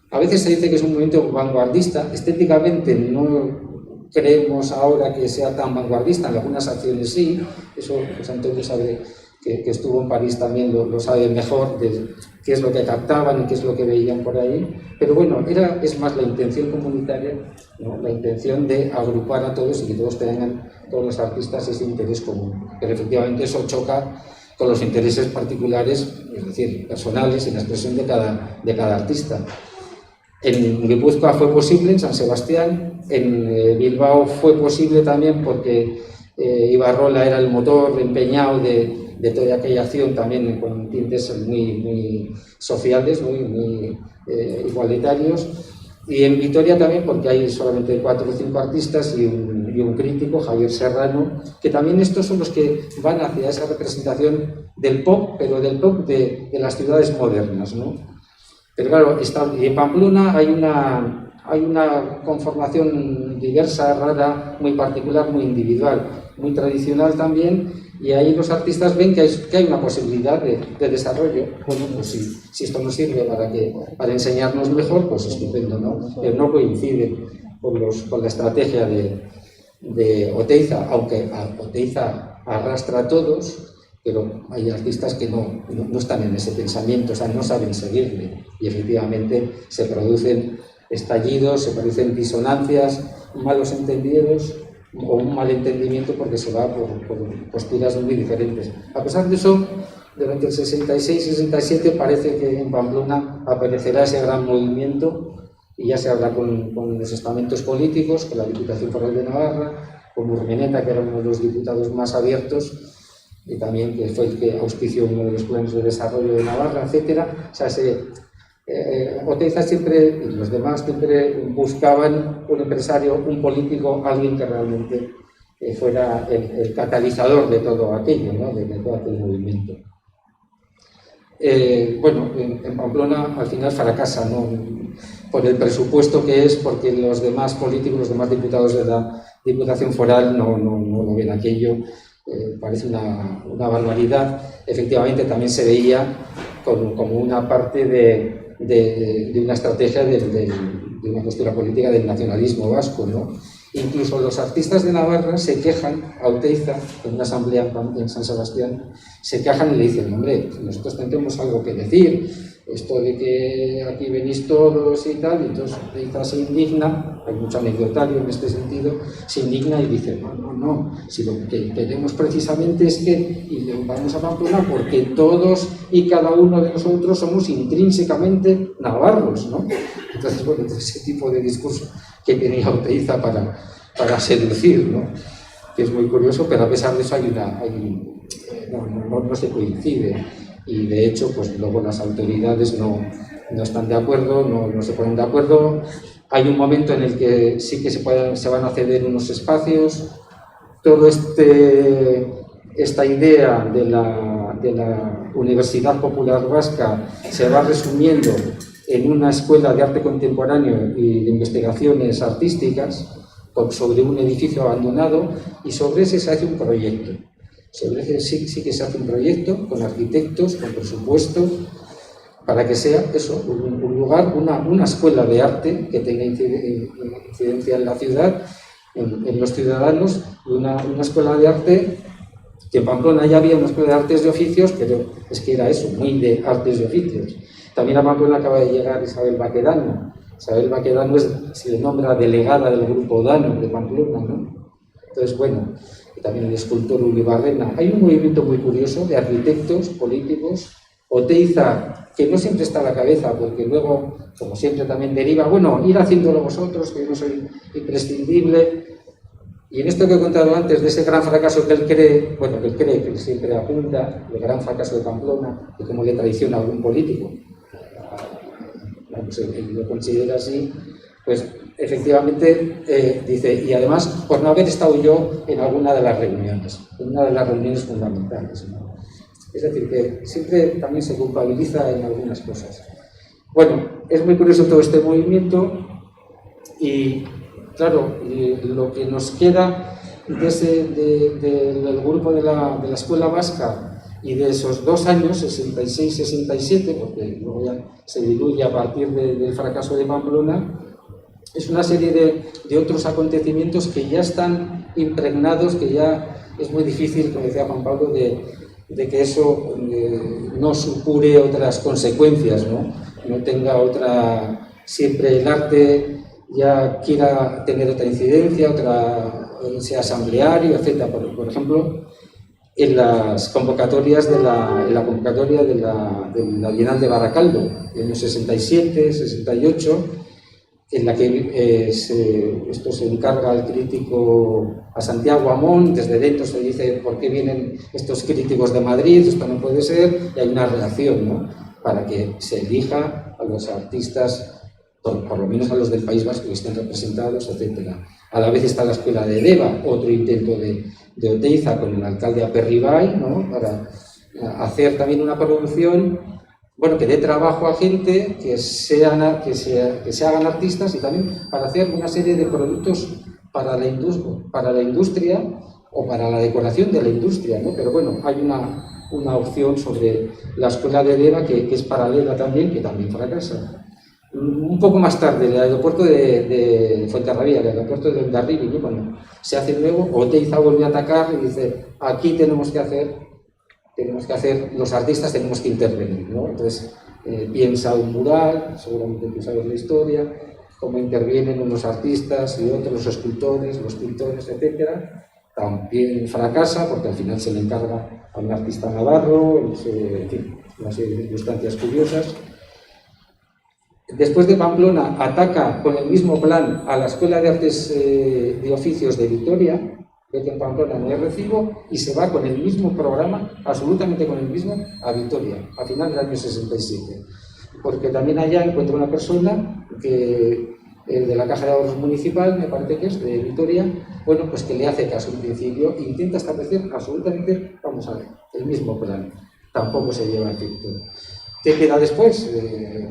A veces se dice que es un movimiento vanguardista. Estéticamente no creemos ahora que sea tan vanguardista, en algunas acciones sí. Eso pues Antonio sabe que estuvo en París también lo sabe mejor, de qué es lo que captaban y qué es lo que veían por ahí. Pero bueno, es más la intención comunitaria, ¿no?, la intención de agrupar a todos y que todos tengan, todos los artistas, ese interés común. Pero efectivamente eso choca con los intereses particulares, es decir, personales, en la expresión de cada artista. En Guipúzcoa fue posible, en San Sebastián, en Bilbao fue posible también porque Ibarrola era el motor empeñado de toda aquella acción, también con tintes muy sociales, muy igualitarios. Y en Vitoria también porque hay solamente 4 o 5 artistas y un crítico, Javier Serrano, que también estos son los que van hacia esa representación del pop, pero del pop de las ciudades modernas, ¿no? Pero claro, en Pamplona hay una conformación diversa, rara, muy particular, muy individual, muy tradicional también, y ahí los artistas ven que hay una posibilidad de desarrollo. Bueno, pues si esto nos sirve para enseñarnos mejor, pues estupendo, ¿no? Pero no coincide con la estrategia de Oteiza, aunque Oteiza arrastra a todos, pero hay artistas que no están en ese pensamiento, o sea, no saben seguirle, y efectivamente se producen estallidos, se producen disonancias, malos entendidos o un mal entendimiento porque se va por posturas muy diferentes. A pesar de eso, durante el 66 y 67 parece que en Pamplona aparecerá ese gran movimiento y ya se habla con los estamentos políticos, con la Diputación Foral de Navarra, con Urmeneta, que era uno de los diputados más abiertos, y también que fue el que auspició uno de los planes de desarrollo de Navarra, etc. O sea, Oteiza siempre, y los demás siempre buscaban un empresario, un político, alguien que realmente fuera el catalizador de todo aquello, ¿no?, de todo aquel movimiento. Bueno, en Pamplona al final fracasa, ¿no?, por el presupuesto que es, porque los demás políticos, los demás diputados de la Diputación Foral no lo ven aquello. Parece una barbaridad. Efectivamente también se veía como una parte de de una estrategia de una postura política del nacionalismo vasco, ¿no? Incluso los artistas de Navarra se quejan a Oteiza, en una asamblea en San Sebastián, se quejan y le dicen, hombre, nosotros tendremos algo que decir, esto de que aquí venís todos y tal, y entonces Oteiza se indigna, hay mucho anecdotario en este sentido, se indigna y dice, no, si lo que queremos precisamente es que y vamos a Pamplona porque todos y cada uno de nosotros somos intrínsecamente navarros, ¿no? Entonces, bueno, ese tipo de discurso que tenía Oteiza para seducir, ¿no? Que es muy curioso, pero a pesar de eso no se coincide. Y de hecho, pues luego las autoridades no están de acuerdo, no se ponen de acuerdo. Hay un momento en el que sí que se van a ceder unos espacios. Todo esta idea de la Universidad Popular Vasca se va resumiendo en una escuela de arte contemporáneo y de investigaciones artísticas sobre un edificio abandonado, y sobre ese se hace un proyecto. Sobre ese sí que se hace un proyecto con arquitectos, con presupuesto, para que sea eso, un lugar, una escuela de arte que tenga incidencia en la ciudad, en los ciudadanos, una escuela de arte. Que en Pamplona ya había una escuela de artes de oficios, pero es que era eso, muy de artes de oficios. También a Pamplona acaba de llegar Isabel Baquedano. Isabel Baquedano se le nombra delegada del grupo Dano de Pamplona, ¿no? Entonces, bueno, y también el escultor Uli Barrena. Hay un movimiento muy curioso de arquitectos, políticos. Oteiza, que no siempre está a la cabeza, porque luego, como siempre, también deriva, bueno, ir haciéndolo vosotros, que yo no soy imprescindible. Y en esto que he contado antes, de ese gran fracaso que él cree, que él siempre apunta, el gran fracaso de Pamplona, y cómo le traiciona a algún político, pues él lo considera así, pues efectivamente dice, y además por no haber estado yo en alguna de las reuniones, en una de las reuniones fundamentales, ¿no? Es decir, que siempre también se culpabiliza en algunas cosas. Bueno, es muy curioso todo este movimiento y, claro, lo que nos queda del grupo de la Escuela Vasca y de esos 2 años, 66-67, porque luego ya se diluye a partir del fracaso de Pamplona, es una serie de otros acontecimientos que ya están impregnados, que ya es muy difícil, como decía Juan Pablo, de que eso no supure otras consecuencias, no tenga otra, siempre el arte ya quiera tener otra incidencia, sea asambleario, etc. Por ejemplo, en las convocatorias de la convocatoria de la Bienal de Baracaldo, en los 67, 68, en la que esto se encarga al crítico, a Santiago Amón, desde dentro se dice por qué vienen estos críticos de Madrid, esto no puede ser, y hay una relación, ¿no?, para que se elija a los artistas, por lo menos a los del País Vasco que estén representados, etc. A la vez está la Escuela de Deva, otro intento de Oteiza con el alcalde Aperribay, ¿no?, para hacer también una producción, bueno, que dé trabajo a gente, que se hagan artistas, y también para hacer una serie de productos para la industria o para la decoración de la industria, ¿no? Pero bueno, hay una opción sobre la Escuela de Deva que es paralela también, que también fracasa. Un poco más tarde, el aeropuerto de Fuenterrabía, el aeropuerto de Hondarribia, ¿no?, cuando se hace nuevo, Oteiza vuelve a atacar y dice, aquí tenemos que hacer, los artistas tenemos que intervenir, ¿no? Entonces piensa un mural, seguramente tú sabes la historia, cómo intervienen unos artistas y otros, los escultores, los pintores, etc. También fracasa porque al final se le encarga a un artista navarro, en fin, una serie de circunstancias curiosas. Después de Pamplona ataca con el mismo plan a la Escuela de Artes de Oficios de Vitoria, ve que en Pamplona no hay recibo, y se va con el mismo programa, absolutamente con el mismo, a Vitoria, a final del año 67. Porque también allá encuentra una persona que, de la Caja de Ahorros Municipal, me parece que es, de Vitoria, bueno, pues que le hace caso en principio, e intenta establecer absolutamente, vamos a ver, el mismo plan. Tampoco se lleva a efecto. ¿Qué queda después?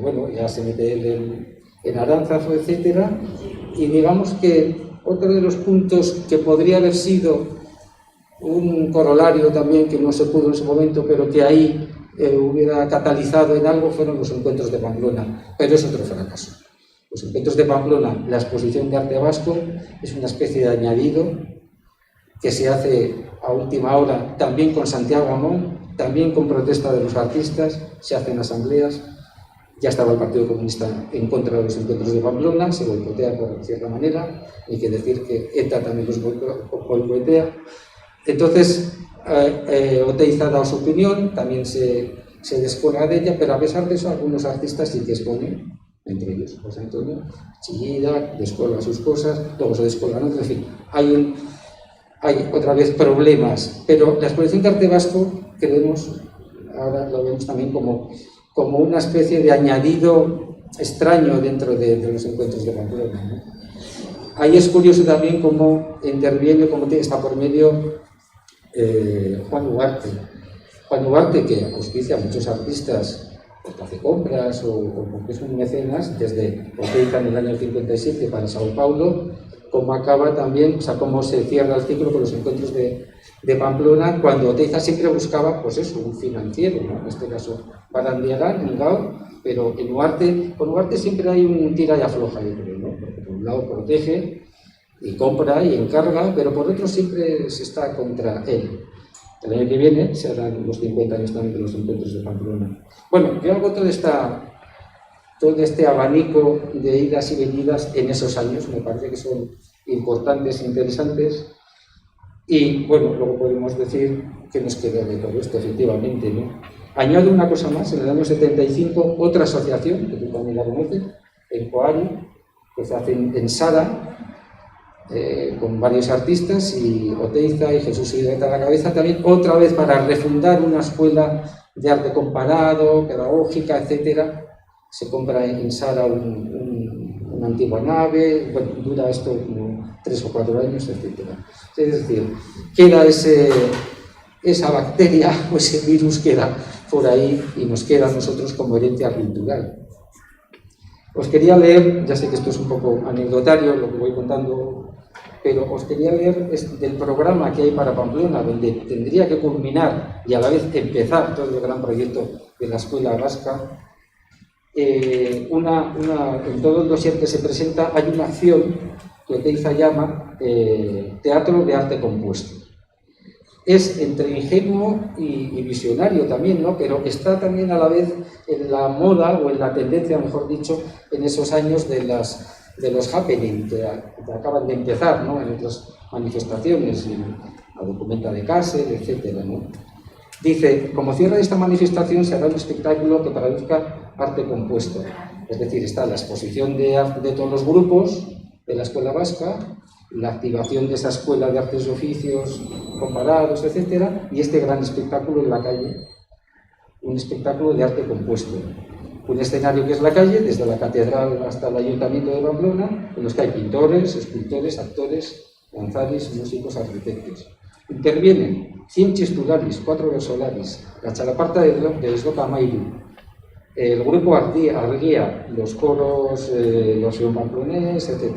Bueno, ya se mete él en Aránzazu, etc. Y digamos que otro de los puntos que podría haber sido un corolario también, que no se pudo en su momento, pero que ahí hubiera catalizado en algo fueron los encuentros de Pamplona, pero es otro fracaso. Los encuentros de Pamplona, la exposición de arte vasco, es una especie de añadido que se hace a última hora, también con Santiago Amón, también con protesta de los artistas, se hacen asambleas. Ya estaba el Partido Comunista en contra de los encuentros de Pamplona, se boicotea por cierta manera, hay que decir que ETA también los boicotea. Entonces, Oteiza ha dado su opinión, también se descuelga de ella, pero a pesar de eso, algunos artistas sí que exponen, entre ellos José Antonio Chillida, descuelga sus cosas, luego se descuelgan otros, en fin, hay otra vez problemas, pero la exposición de arte vasco, creemos, ahora lo vemos también como una especie de añadido extraño dentro de los encuentros de Pamplona, ¿no? Ahí es curioso también cómo interviene, cómo está por medio Juan Ugarte. Juan Ugarte, que auspicia a muchos artistas porque hace compras o porque es un mecenas, desde Oteiza en el año 57 para Sao Paulo, cómo acaba también, o sea, cómo se cierra el ciclo con los encuentros de Pamplona, cuando Oteiza siempre buscaba, pues eso, un financiero, ¿no? En este caso, Barandiarán, en Gaur, pero con Ugarte siempre hay un tira y afloja, yo creo, ¿no? Porque por un lado protege y compra y encarga, pero por otro siempre se está contra él. El año que viene se harán los 50 años también de los encuentros de Pamplona. Bueno, yo hago todo este abanico de idas y venidas en esos años, me parece que son importantes e interesantes. Y bueno, luego podemos decir que nos queda de todo esto, efectivamente, ¿no? Añado una cosa más, en el año 75, otra asociación, que tú también la conoces, en Coari, que se hace en Sara, con varios artistas, y Oteiza y Jesús Igueta a la cabeza también, otra vez para refundar una escuela de arte comparado, pedagógica, etcétera. Se compra en Sara una antigua nave, bueno, dura esto como 3 o 4 años, etcétera. Es decir, queda esa bacteria o ese virus queda por ahí y nos queda a nosotros como herencia cultural. Os quería leer, ya sé que esto es un poco anecdotario lo que voy contando, pero os quería leer del programa que hay para Pamplona, donde tendría que culminar y a la vez empezar todo el gran proyecto de la Escuela Vasca. En todo el dossier que se presenta hay una acción que Oteiza llama Teatro de Arte Compuesto. Es entre ingenuo y visionario también, ¿no? Pero está también a la vez en la moda, o en la tendencia, mejor dicho, en esos años de los happening que acaban de empezar, ¿no? En otras manifestaciones, la documenta de Kassel, etcétera, ¿no? Dice, como cierre de esta manifestación se hará un espectáculo que traduzca arte compuesto. Es decir, está la exposición de todos los grupos de la Escuela Vasca, la activación de esa escuela de artes y oficios comparados, etcétera, y este gran espectáculo en la calle, un espectáculo de arte compuesto. Un escenario que es la calle, desde la catedral hasta el ayuntamiento de Pamplona, en los que hay pintores, escultores, actores, danzaris, músicos, arquitectos. Intervienen 100 chistularis, 4 versolaris, la chalaparta de Esloca Mairu, el grupo Arguía, los coros, los pamplones, etc.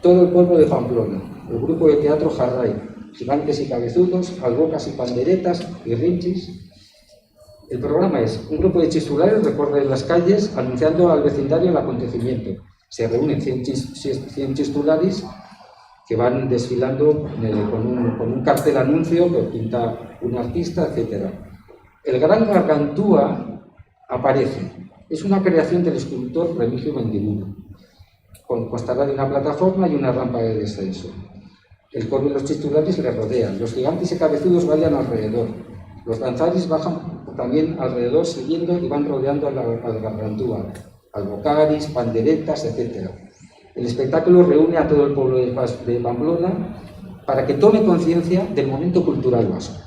Todo el pueblo de Pamplona, el grupo de teatro Jarray, gigantes y cabezudos, albocas y panderetas y rinchis. El programa es un grupo de chistulares recorre las calles anunciando al vecindario el acontecimiento. Se reúnen 100 chistularis que van desfilando con un cartel anuncio que pinta un artista, etc. El gran Gargantúa aparece. Es una creación del escultor Remigio Mendiburu. Constará de una plataforma y una rampa de descenso. El coro y los chistularis le rodean. Los gigantes y cabezudos bailan alrededor. Los danzaris bajan también alrededor siguiendo y van rodeando al Gargantúa. Albocaris, panderetas, etc. El espectáculo reúne a todo el pueblo de Pamplona para que tome conciencia del momento cultural vasco.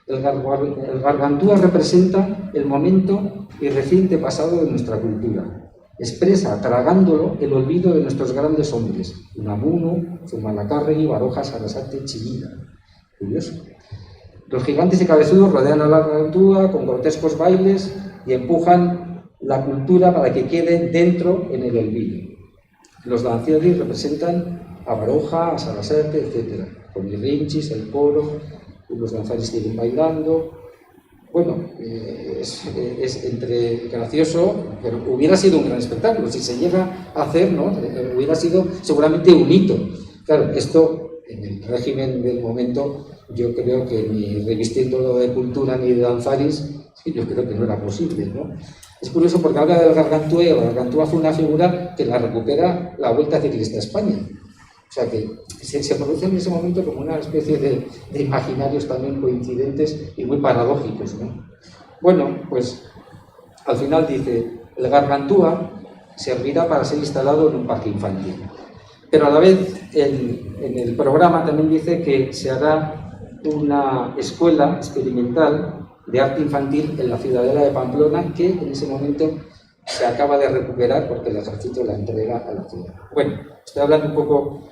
El Gargantúa representa el momento y reciente pasado de nuestra cultura. Expresa, tragándolo, el olvido de nuestros grandes hombres, Unamuno, Zumalacárregui, Baroja, Sarasate, Chillida. Curioso. Los gigantes y cabezudos rodean a la Gargantúa con grotescos bailes y empujan la cultura para que quede dentro en el olvido. Los danzaris representan a Baroja, a Sarasate, etc. Con el rinchis, el coro, los danzaris siguen bailando. bueno, es entre gracioso, pero hubiera sido un gran espectáculo. Si se llega a hacer, ¿no? Hubiera sido seguramente un hito. Claro, esto en el régimen del momento, yo creo que ni revistiéndolo de cultura ni de danzaris, yo creo que no era posible, ¿no? Es curioso porque habla del Gargantúa, y el Gargantúa fue una figura que la recupera la Vuelta Ciclista a España. O sea que se produce en ese momento como una especie de imaginarios también coincidentes y muy paradójicos, ¿no? Bueno, pues al final dice, el Gargantúa servirá para ser instalado en un parque infantil. Pero a la vez en el programa también dice que se hará una escuela experimental de arte infantil en la Ciudadela de Pamplona, que en ese momento se acaba de recuperar porque el ejército la entrega a la ciudad. Bueno, estoy hablando un poco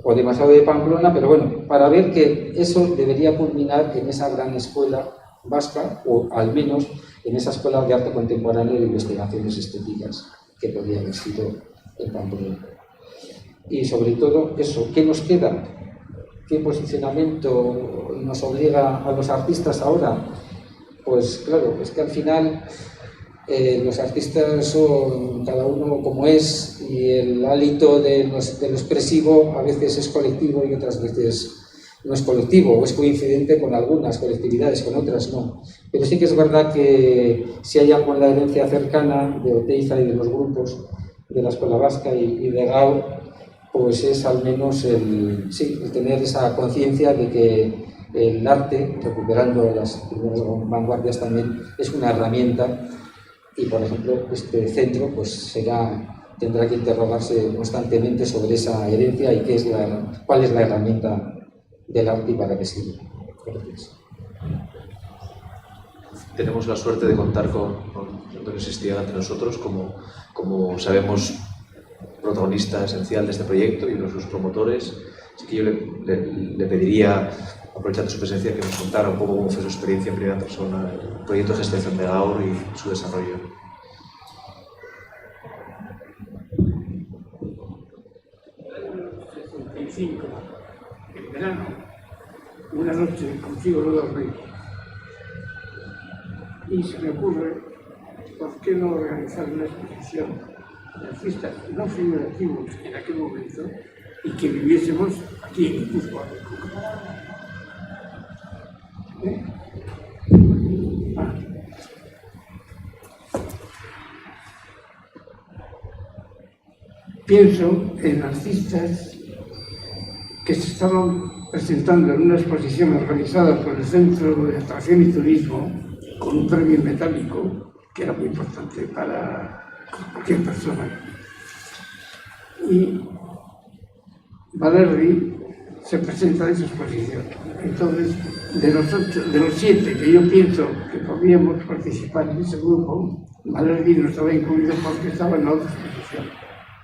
o demasiado de Pamplona, pero bueno, para ver que eso debería culminar en esa gran escuela vasca, o al menos en esa escuela de arte contemporáneo de investigaciones estéticas que podría haber sido en Pamplona. Y sobre todo eso, ¿qué nos queda? ¿Qué posicionamiento nos obliga a los artistas ahora? Pues claro, es que al final los artistas son cada uno como es, y el hálito de lo expresivo a veces es colectivo y otras veces no es colectivo, o es coincidente con algunas colectividades, con otras no. Pero sí que es verdad que si hay algo en la herencia cercana de Oteiza y de los grupos de la Escuela Vasca y de Gaur, pues es al menos el tener esa conciencia de que el arte, recuperando las vanguardias también, es una herramienta. Y, por ejemplo, este centro pues tendrá que interrogarse constantemente sobre esa herencia y cuál es la herramienta del arte y para qué sirve. Gracias. Tenemos la suerte de contar con Antonio Sestiaga entre nosotros como sabemos, protagonista esencial de este proyecto y uno de sus promotores. Así que yo le pediría, aprovechando su presencia, que nos contara un poco cómo fue su experiencia en primera persona, el proyecto de gestación de Gaur y su desarrollo. En 65, en verano, una noche consigo no dormir. Y se me ocurre, ¿por qué no organizar una exposición de artistas no figurativos en aquel momento y que viviésemos aquí en Guipúzcoa? Pienso en artistas que se estaban presentando en una exposición organizada por el Centro de Atracción y Turismo con un premio metálico que era muy importante para cualquier persona. Y Valerdi se presenta en esa exposición. Entonces, de los 7 que yo pienso que podíamos participar en ese grupo, Valerdi no estaba incluido porque estaba en la otra exposición.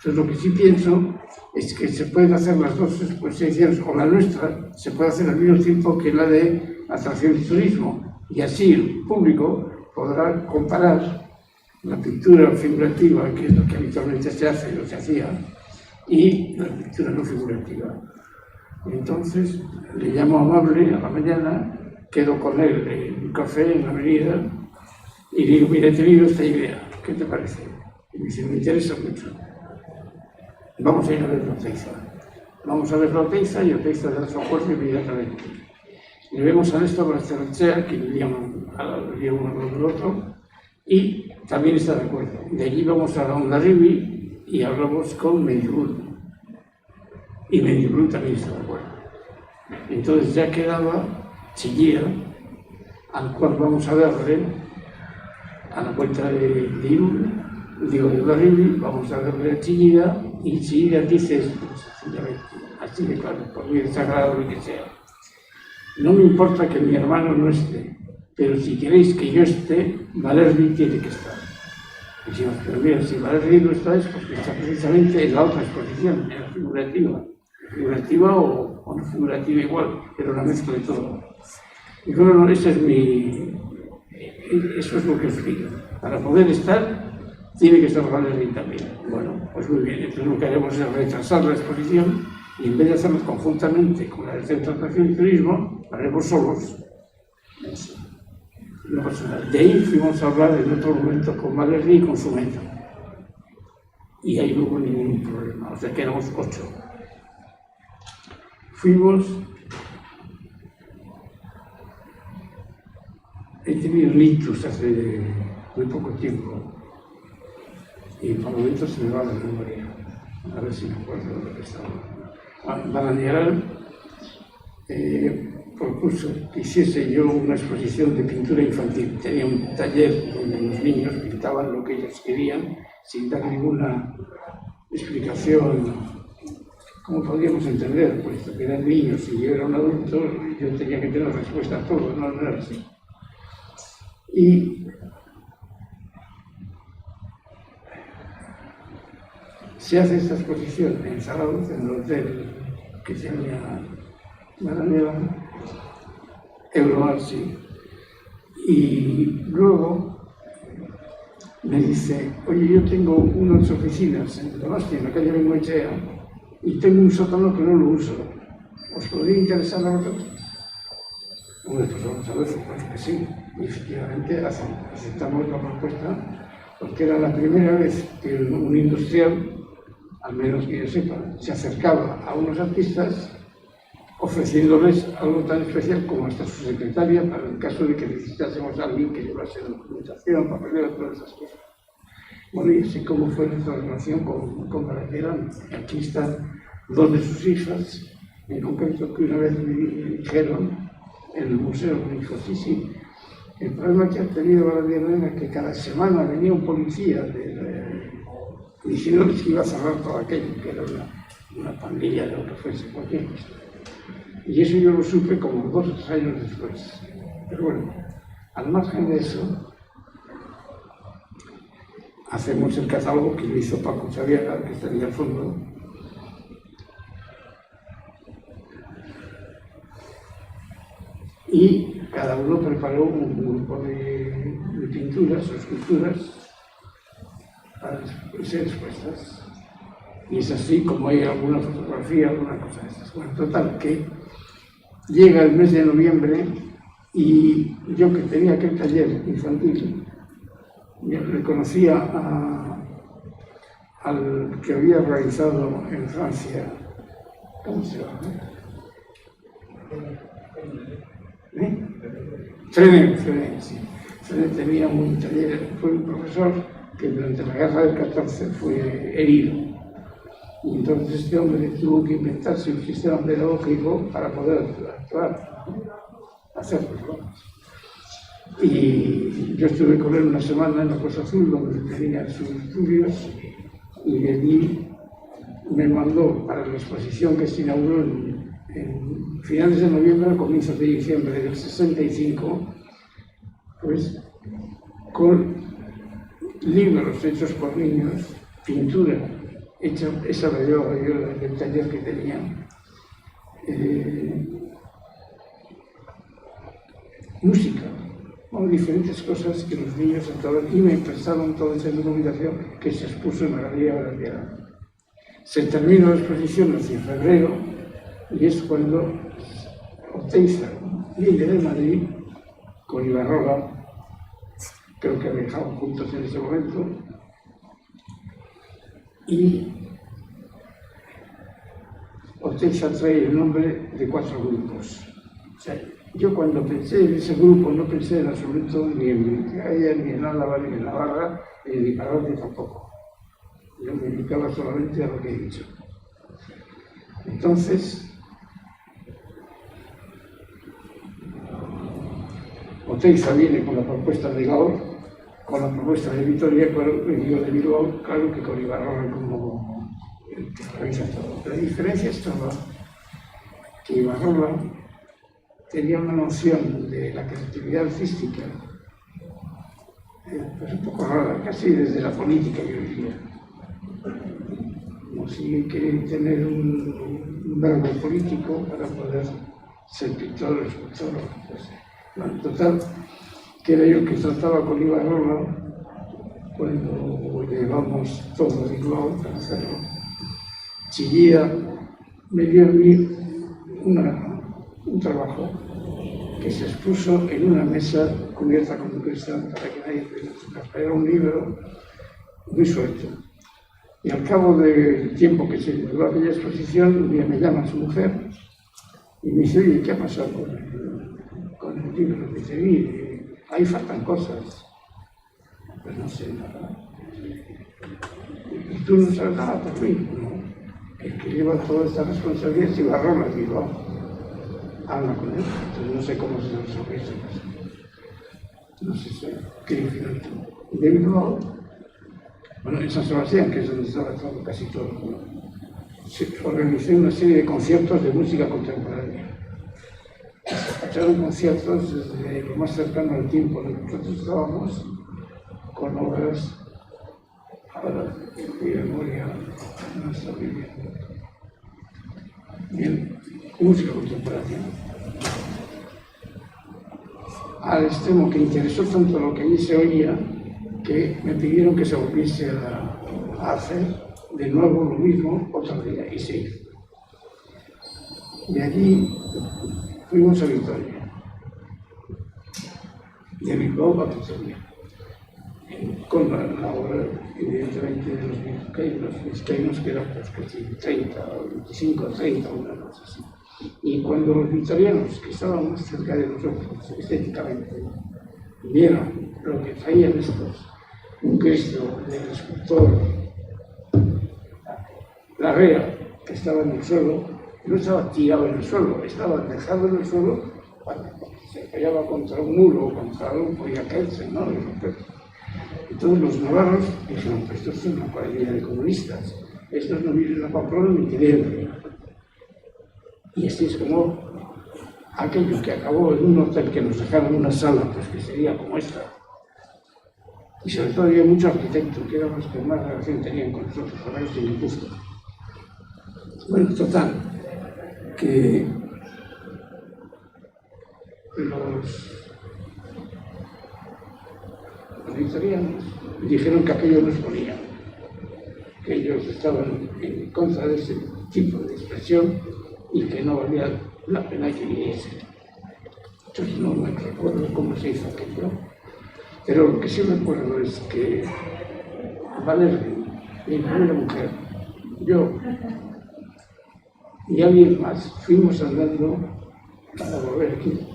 Entonces, lo que sí pienso es que se pueden hacer las dos exposiciones, o la nuestra se puede hacer al mismo tiempo que la de Atracción y Turismo, y así el público podrá comparar la pintura figurativa, que es lo que habitualmente se hace, lo que se hacía, y la pintura no figurativa. Entonces le llamo amable a la mañana, quedo con él en un café en la avenida y le digo, mira, he tenido esta idea, ¿qué te parece? Y me dice, me interesa mucho. Vamos a ir a ver Oteiza. Vamos a ver Oteiza y Oteiza da su acuerdo inmediatamente. Le vemos a Néstor Basterrechea, que vivía uno al lado del otro, y también está de acuerdo. De allí vamos a Hondarribia y hablamos con Mendiburu. Y Mendiburu también está de acuerdo. Entonces ya quedaba Chillida, al cual vamos a verle a la vuelta de Irún, digo de Hondarribia, vamos a verle a Chillida, y Chillida dice sencillamente, así de claro, por muy desagradable que sea. No me importa que mi hermano no esté, pero si queréis que yo esté, Valerdi tiene que estar. Y decimos, pero mira, si Valerdi no está es porque está precisamente en la otra exposición, en la figurativa. Figurativa o no figurativa igual, pero una mezcla de todo. Y bueno, no, eso es lo que os pido. Para poder estar, tiene que estar Valerdi también. Bueno, pues muy bien, entonces lo que haremos es retrasar la exposición y en vez de hacerlo conjuntamente con la del Centro de Atracción y Turismo, lo haremos solos. Eso. lo personal. De ahí fuimos a hablar en otro momento con Valerdi y con Zumeta. Y ahí no hubo ningún problema, o sea que éramos 8. Fuimos, he tenido un ictus hace muy poco tiempo y por momentos se me va la memoria, a ver si me acuerdo de lo que estaba. Balañaral propuso que hiciese yo una exposición de pintura infantil. Tenía un taller donde los niños pintaban lo que ellos querían sin dar ninguna explicación. ¿Cómo podíamos entender? Puesto que eran niños y yo era un adulto, yo tenía que tener respuesta a todo, no era así. Y se hace esta exposición en Zaragoza, en el hotel que tenía Balañaral, Euroarsi, y luego me dice, oye, yo tengo unas oficinas en Donosti, en la calle Bengoechea, y tengo un sótano que no lo uso. ¿Os podría interesar a vosotros? Bueno, pues vamos a ver, supongo que sí. Y efectivamente aceptamos la propuesta, porque era la primera vez que un industrial, al menos que yo sepa, se acercaba a unos artistas ofreciéndoles algo tan especial como hasta su secretaria para el caso de que necesitásemos a alguien que llevase documentación, papeleo, todas esas cosas. Bueno, y así como fue nuestra relación con Balañaral. Aquí están 2 de sus hijas, en concreto, que una vez me dijeron en el museo, me dijo, sí, el problema que ha tenido Balañaral era que cada semana venía un policía diciéndoles que iba a cerrar todo aquello, que era una pandilla de lo que fuese, cualquier cosa. Y eso yo lo supe como 2 o 3 años después. Pero bueno, al margen de eso, hacemos el catálogo que lo hizo Paco Xavier, que está ahí al fondo. Y cada uno preparó un grupo de pinturas o esculturas para ser expuestas. Y es así como hay alguna fotografía, alguna cosa de estas. Bueno, total, que llega el mes de noviembre y yo, que tenía aquel taller infantil, le conocía al que había realizado en Francia, ¿cómo se llama? Frenet, sí. Frenet tenía un taller, fue un profesor que durante la guerra del 14 fue herido. Y entonces este hombre tuvo que inventarse un sistema pedagógico para poder actuar, hacerlo. Y yo estuve con él una semana en la Costa Azul, donde tenía sus estudios, y de allí me mandó para la exposición que se inauguró en finales de noviembre, comienzos de diciembre del 65, pues con libros hechos por niños, pintura hecha, esa la llevaba yo del taller que tenía, música, diferentes cosas que los niños entraban y me prestaron toda esa documentación que se expuso en la Galería Balañaral. Se terminó la exposición hacia febrero y es cuando Oteiza viene de Madrid con Ibarrola, creo que viajaban juntos en ese momento, y Oteiza trae el nombre de 4 grupos. O sea, yo cuando pensé en ese grupo no pensé en absoluto ni en Vizcaya, ni en Álava, ni en Navarra, ni en Iparralde tampoco. Yo me dedicaba solamente a lo que he dicho. Entonces, Oteiza viene con la propuesta de Gaur, con la propuesta de Vitoria, claro, y yo de Bilbao, claro que con Ibarrola como el que realiza todo. La diferencia estaba que Ibarrola tenía una noción de la creatividad artística pues un poco rara, casi desde la política, yo diría. Como si querían tener un verbo político para poder ser pintor o escultor. Bueno, total, que era yo el que trataba con Ibarrola cuando llevamos todo de Bilbao para hacerlo. Chillida me dio a mí un trabajo que se expuso en una mesa cubierta con un cristal para que nadie pudiera tocar. Era un libro muy suelto. Y al cabo del tiempo que se duró aquella exposición, un día me llama su mujer y me dice, oye, ¿qué ha pasado con el libro? Me dice, mire, ahí faltan cosas. Pues no sé nada. ¿Y tú no sabes nada por mí? No. El que lleva toda esta responsabilidad es Ibarrola, digo, habla con él. Entonces no sé cómo se resolvió esa cosa. No sé qué final tuvo. De Bilbao, bueno, en San Sebastián, que es donde estaba todo, casi todo, se organizó una serie de conciertos de música contemporánea. Se escucharon conciertos desde lo más cercano al tiempo en el que nosotros estábamos, con obras, ahora en mi memoria no está muy bien. Bien, música contemporánea. Al extremo que interesó tanto lo que allí se oía, que me pidieron que se volviese a hacer de nuevo lo mismo otro día, y se hizo. De allí fuimos a Vitoria, de Bilbao a Vitoria, con la obra, evidentemente, de los vizcaínos, que eran pues, 30, 25, 30, una cosa así. Y cuando los vitorianos, que estaban más cerca de nosotros estéticamente, vieron lo que traían estos, un Cristo del escultor Larrea, que estaba en el suelo, no estaba tirado en el suelo, estaba dejado en el suelo, se apoyaba contra un muro o contra algo, podía caerse, ¿no? Entonces los navarros dijeron, pues esto es una cuadrilla de comunistas, estos no vienen a Pamplona ni quieren. Y así es como aquello que acabó en un hotel que nos dejaron una sala, pues que sería como esta. Y sobre todo había muchos arquitectos, que eran los que más relación tenían con nosotros, ahora los tienen justo. Bueno, total, que los vitorianos dijeron que aquello nos ponía, que ellos estaban en contra de ese tipo de expresión y que no valía la pena que viniese. Entonces no me recuerdo cómo se hizo aquello, pero lo que sí recuerdo es que Valeria, mi primera mujer, yo y alguien más fuimos andando para volver aquí,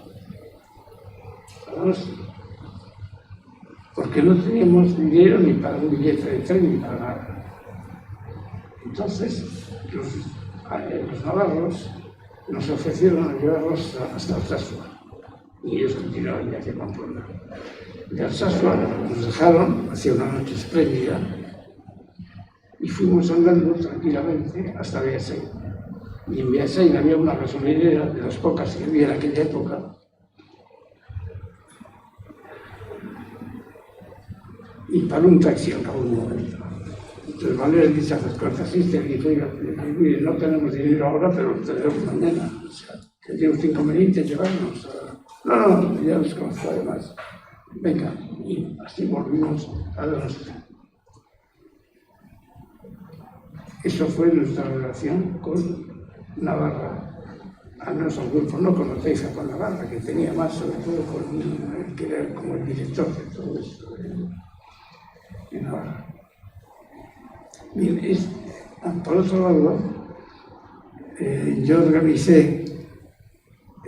a la noche, porque no teníamos dinero ni para un billete de tren ni para nada. Entonces los navarros nos ofrecieron a llevarlos hasta Alsasua y ellos continuaron ya hacia Pamplona. De Alsasua nos dejaron hacia una noche espléndida y fuimos andando tranquilamente hasta Beasain. Y en Beasain había una gasolinera de las pocas que había en aquella época. Y paró un taxi al cabo de un momento. Entonces Valeria dice a las taxistas y dice, oiga, mire, no tenemos dinero ahora, pero lo tendremos mañana. O sea, que tiene usted inconveniente llevarnos. No, ya los conozco además. Venga, y así volvimos a la nuestra. Eso fue nuestra relación con Navarra. Al menos el grupo no con Oteiza, con Navarra, que tenía más, sobre todo con el que era como el director de todo esto de Navarra. Bien, por otro lado, yo organicé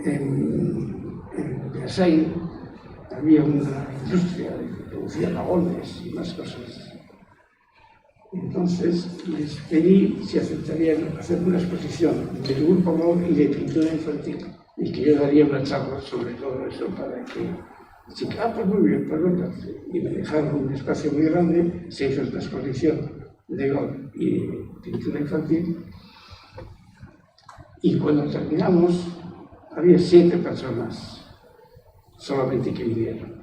en Beasain, había una industria que producía vagones y más cosas. Entonces les pedí si aceptarían hacer una exposición del grupo Gaur y de pintura infantil y que yo daría una charla sobre todo eso para que... pues muy bien, pues venga. Y me dejaron un espacio muy grande, se hizo esta exposición de Gaur y pintura infantil. Y cuando terminamos, había 7 personas solamente que vinieron.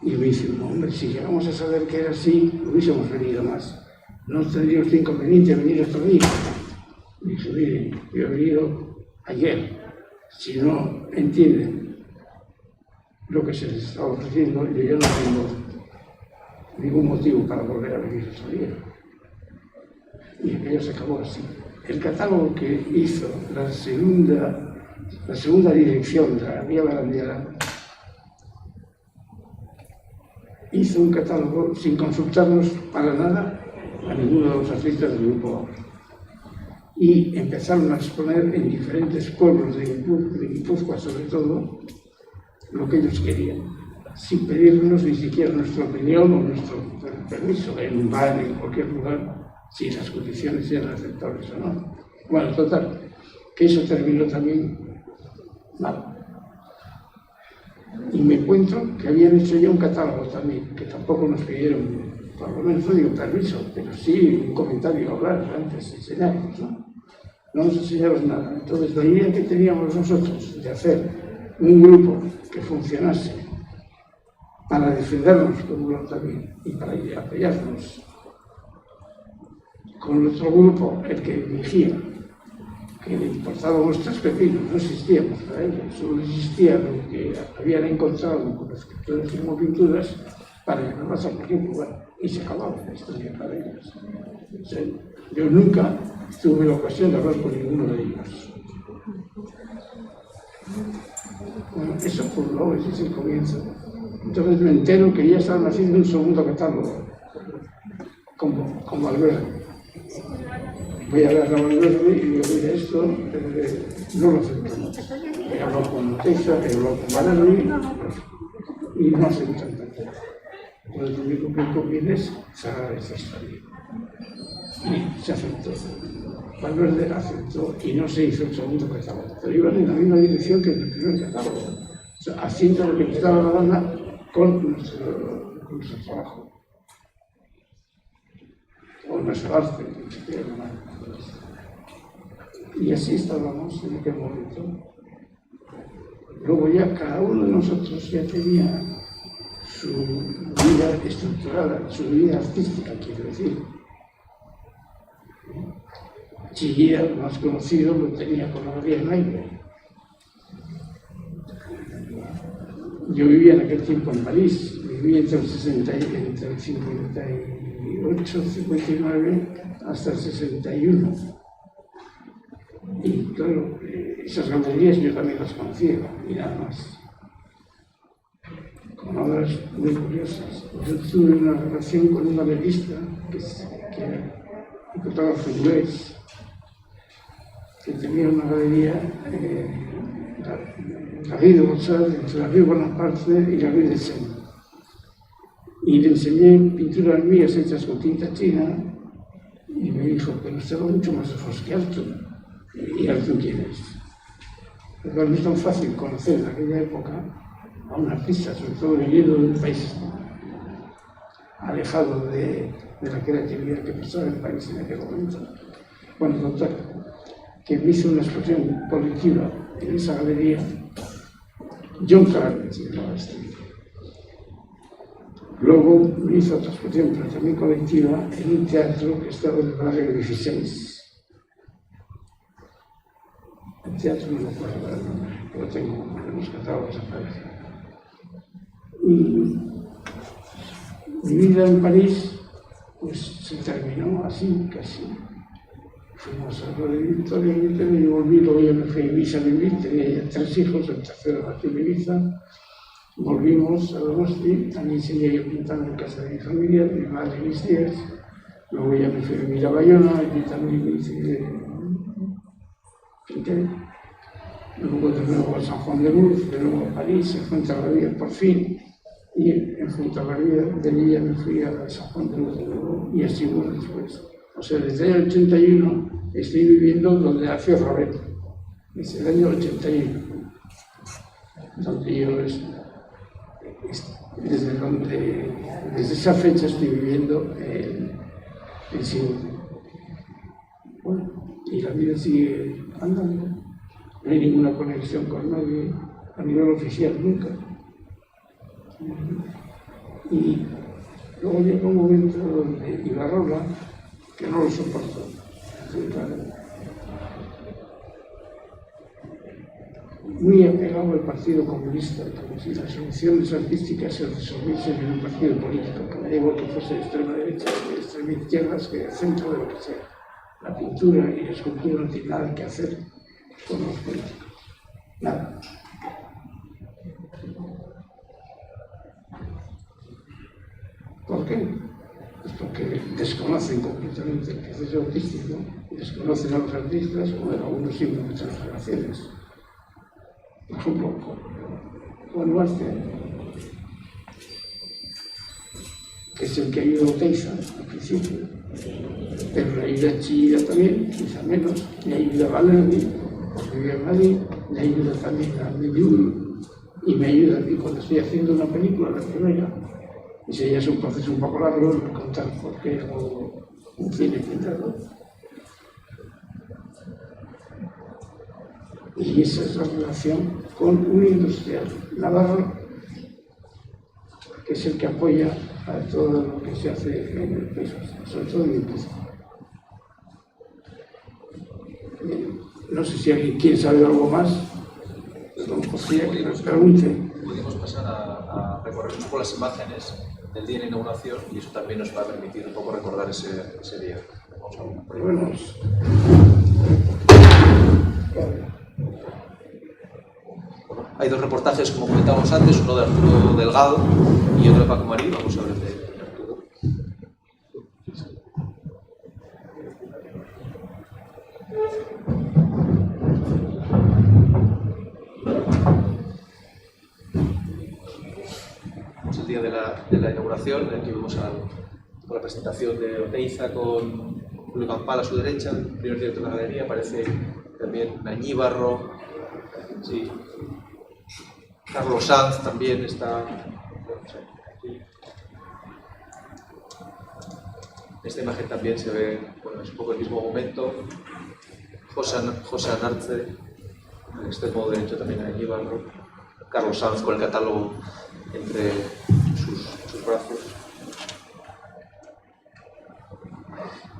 Y me dice, no, hombre, si llegamos a saber que era así, hubiésemos venido más. No tendríamos inconveniente venir otro día. Y dije, miren, yo he venido ayer. Si no entienden lo que se les está ofreciendo, yo ya no tengo ningún motivo para volver a venir otro día. Y aquello se acabó así. El catálogo que hizo la segunda la segunda dirección de la Galería Barandiarán hizo un catálogo sin consultarnos para nada a ninguno de los artistas del Grupo Gaur. Y empezaron a exponer en diferentes pueblos de Guipúzcoa, sobre todo, lo que ellos querían, sin pedirnos ni siquiera nuestra opinión o nuestro permiso, en un bar, en cualquier lugar, si las condiciones eran aceptables o no. Bueno, total, que eso terminó también mal. Y me encuentro que habían hecho ya un catálogo también, que tampoco nos pidieron, por lo menos no digo permiso, pero sí un comentario a hablar antes de enseñarnos, ¿no? No nos enseñaron nada. Entonces, la idea que teníamos nosotros de hacer un grupo que funcionase para defendernos como también y para apoyarnos con otro grupo, el que dirigía, que le importábamos tres pepinos, no existíamos para ellos, solo existía lo que habían encontrado con las escrituras y pinturas para llevarlas a cualquier lugar, y se acababa la historia para ellos. O sea, yo nunca tuve la ocasión de hablar con ninguno de ellos. Bueno, eso fue luego, ese es el comienzo. Entonces me entero que ya estaban haciendo un segundo catálogo, con Valverde. Voy a ver a Valverde y digo, mira, esto no lo aceptamos. He hablado con Noteza, he hablado con Valverde y no aceptan. Entonces lo único que conviene es cerrar esta historia. Y se aceptó. Valverde aceptó y no se hizo el segundo catálogo. Pero iban en la misma dirección que en el primer catálogo. O sea, haciendo lo que les daba la gana con nuestro trabajo. O nuestro arte, que se quiera llamar. Y así estábamos en aquel momento. Luego ya cada uno de nosotros ya tenía su vida estructurada, su vida artística, quiero decir. Chillida, el más conocido, lo tenía con la Galería Naime. Yo vivía en aquel tiempo en París, viví entre el 58, 59 hasta el 61. Y claro, esas galerías yo también las conocía, y nada más. Con obras muy curiosas. Yo tuve una relación con un galerista que un fotógrafo inglés, que tenía una galería, la Rue de Botsal, entre la Rue Bonaparte y la Rue de Seine. Y le enseñé pinturas mías hechas con tinta china, y me dijo, pero usted va mucho más lejos que Arthur. ¿Y Arthur quién es? Pero no es tan fácil conocer en aquella época a un artista, sobre todo viniendo de un país alejado de la creatividad que pasaba en el país en aquel momento. Bueno, total, que me hizo una exposición colectiva en esa galería, John Clark se llamaba este. Luego me hizo otra exposición, pero también colectiva, en un teatro que estaba en el barrio 16. El teatro no lo puedo ver, lo tengo en los catálogos aparece. Y mi vida en París pues se terminó así, casi. Fuimos a lo de Victoria y volví, luego yo me fui a Ibiza a vivir, tenía ya 3 hijos, el tercero nació en Ibiza. Volvimos a Donosti, también seguía yo pintando en casa de mi familia, de mi madre y mis tías. Luego ya me fui a vivir a Bayona, y también me hice pinté. Luego de nuevo a San Juan de Luz, de nuevo a París, en Fuenterrabía por fin. Y en Fuenterrabía de Lilla me fui a San Juan de Luz de nuevo y así bueno después. O sea, desde el 81 estoy viviendo donde nació Ravel, desde el año 81, donde yo desde esa fecha estoy viviendo en Seúl. Bueno, y la vida sigue andando, no hay ninguna conexión con nadie a nivel oficial nunca. Y luego llega un momento donde Ibarrola, que no lo soporto, muy apegado al Partido Comunista, como si las soluciones artísticas se resolviesen en un partido político, que me da igual que fuese de extrema derecha, de extrema izquierda, que de centro, de lo que sea. La pintura y la escultura no tienen nada que hacer con los políticos. Nada. ¿Por qué? Pues porque desconocen completamente el proceso artístico, desconocen a los artistas, o algunos siempre muchas relaciones. Por ejemplo, Juan Duarte, que es el que ayuda a Oteiza al principio, pero le ayuda a Chillida también, quizá menos, le ayuda a Valerdi, porque vive en Madrid, le ayuda también a Medjugorje, y me ayuda a mí cuando estoy haciendo una película, la primera. Y si ya es un proceso un poco largo, no contar por qué hago un cine pintado. Y esa es la relación con un industrial navarro, que es el que apoya a todo lo que se hace en el país, sobre todo en el país. No sé si alguien quiere saber algo más, don José, que nos pregunte. Podríamos pasar a recorrer un poco las imágenes del día de la inauguración y eso también nos va a permitir un poco recordar ese día. Vamos a ver. Bueno, hay dos reportajes, como comentábamos antes, uno de Arturo Delgado y otro de Paco Marí. Vamos a ver el de Arturo. Es el día de la inauguración. Aquí vemos con la presentación de Oteiza con Julio Campal a su derecha, el primer director de la galería. Aparece también Nañíbarro, sí. Carlos Sanz también está aquí. Esta imagen también se ve, bueno, es un poco el mismo momento. José Anartze, en el extremo derecho también Nañíbarro. Carlos Sanz con el catálogo entre sus brazos.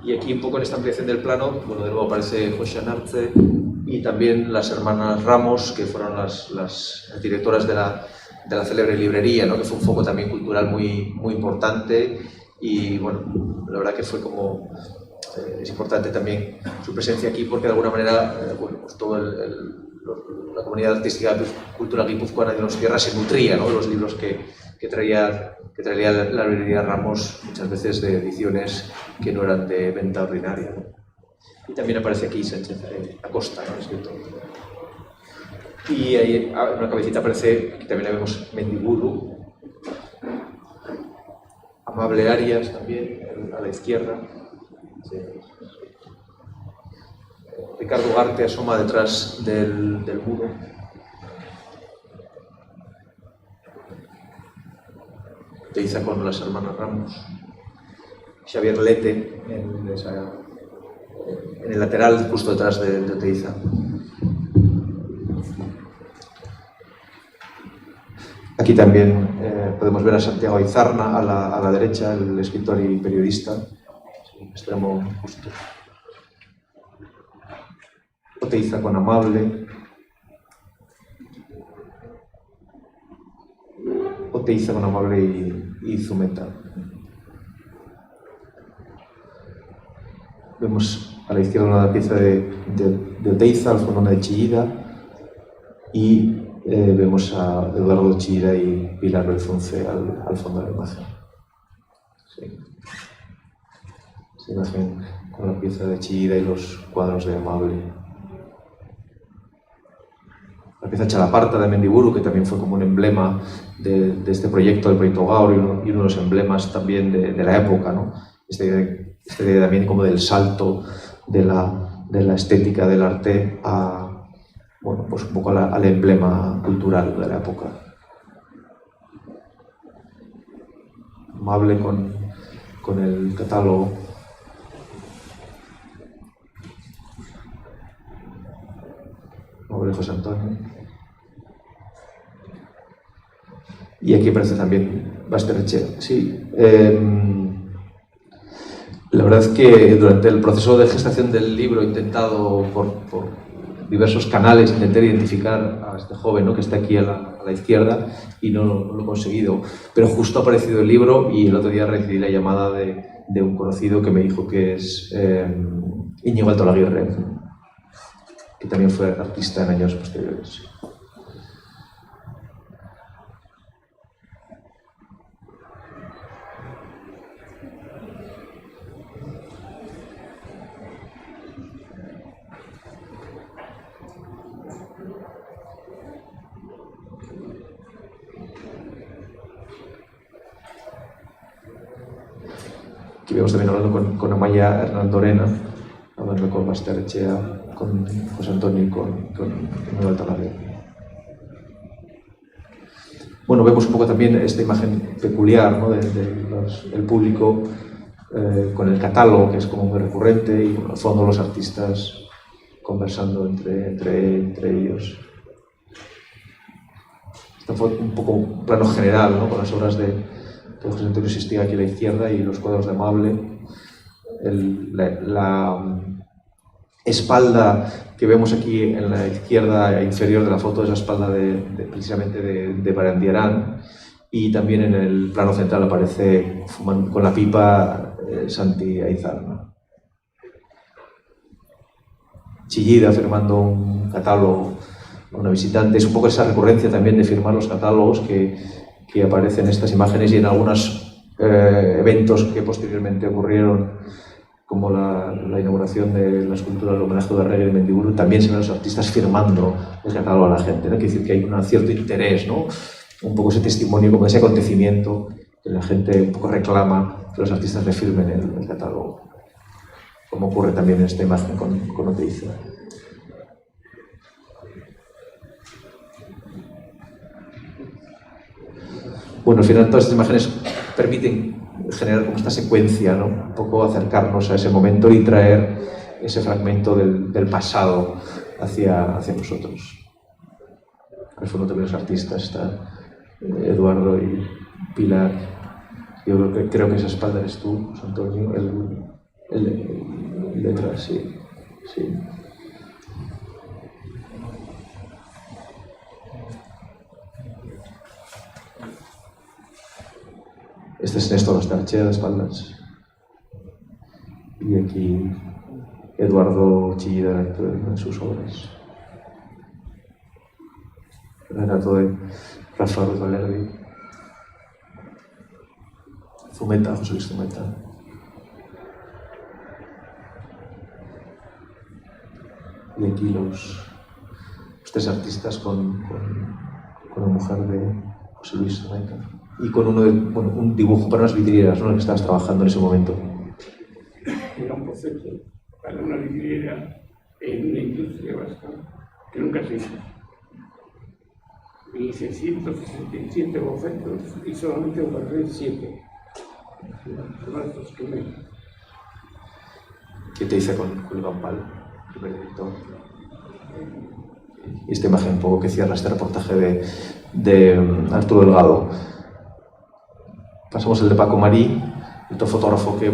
Y aquí un poco en esta ampliación del plano, bueno, de nuevo aparece José Anartze y también las hermanas Ramos, que fueron las directoras de la célebre librería, ¿no? Que fue un foco también cultural muy importante y bueno, la verdad que fue como es importante también su presencia aquí porque de alguna manera bueno, pues toda la comunidad artística cultural guipuzcoana de Donostia se nutría, ¿no? De los libros que traía la librería Ramos, muchas veces de ediciones que no eran de venta ordinaria, ¿no? Y también aparece aquí Sánchez Acosta, ¿no? Escritor. Y ahí en una cabecita aparece, aquí también la vemos, Mendiburu, Amable Arias también, a la izquierda. Sí. Ricardo Ugarte asoma detrás del muro. Oteiza con las hermanas Ramos. Xavier Lete en el lateral justo detrás de Oteiza. Aquí también podemos ver a Santiago Aizarna a la derecha, el escritor y periodista, extremo justo. Oteiza con Amable. Oteiza con Amable y Zumeta. Vemos a la izquierda una pieza de Oteiza, al fondo una de Chillida y vemos a Eduardo Chillida y Pilar Belzonce al fondo de la imagen. Sí. Esta imagen con la pieza de Chillida y los cuadros de Amable. La pieza Chalaparta de Mendiburu, que también fue como un emblema de este proyecto, del proyecto Gaur, y uno de los emblemas también de la época, ¿no? Esta idea también como del salto de la estética del arte a, bueno, pues un poco al emblema cultural de la época. Amable con el catálogo. Amable José Antonio. Y aquí aparece también Basterrechea. Sí. La verdad es que durante el proceso de gestación del libro he intentado por diversos canales intentar identificar a este joven, ¿no? Que está aquí a la izquierda y no lo he conseguido. Pero justo ha aparecido el libro y el otro día recibí la llamada de un conocido que me dijo que es Íñigo Altolaguirre, que también fue artista en años posteriores. Aquí vemos también hablando con Amaya Hernandorena, hablando con Basterechea, con José Antonio y con Manuel Talavera. Bueno, vemos un poco también esta imagen peculiar, ¿no? del público con el catálogo, que es como muy recurrente, y al fondo los artistas conversando entre ellos. Este fue un poco un plano general, ¿no? Con las obras de José Antonio Sistiga aquí a la izquierda y los cuadros de Amable. La espalda que vemos aquí en la izquierda inferior de la foto es la espalda precisamente de Barandiarán, y también en el plano central aparece fumando con la pipa Santi Aizar, ¿no? Chillida firmando un catálogo a una visitante. Es un poco esa recurrencia también de firmar los catálogos que aparecen en estas imágenes y en algunos eventos que posteriormente ocurrieron, como la inauguración de la escultura del homenaje de Arregui de Mendiburu. También se ven los artistas firmando el catálogo a la gente, ¿no? Quiere decir que hay un cierto interés, ¿no? Un poco ese testimonio, como ese acontecimiento que la gente un poco reclama que los artistas le firmen el catálogo, como ocurre también en esta imagen con Oteiza. Bueno, al final todas estas imágenes permiten generar como esta secuencia, ¿no? Un poco acercarnos a ese momento y traer ese fragmento del pasado hacia nosotros. Al fondo también los artistas, está Eduardo y Pilar. Yo creo que esa espalda eres tú, José Antonio, el detrás, sí. Este es Néstor Basterechea de espaldas. Y aquí Eduardo Chillida en sus obras. Retrato de Rafa Ruiz Valerdi. Zumeta, José Luis Zumeta. Y aquí los tres artistas con la mujer de José Luis Zumeta. Y con un dibujo para unas vidrieras, ¿no? En el que estabas trabajando en ese momento. Era un boceto para una vidriera en una industria vasca que nunca se hizo. 1667 bocetos y solamente guardé 7. Los que me... ¿Qué te hice con Julio Campal, primer director? Y esta imagen un poco que cierra este reportaje de Arturo Delgado. Pasamos el de Paco Marí, otro fotógrafo que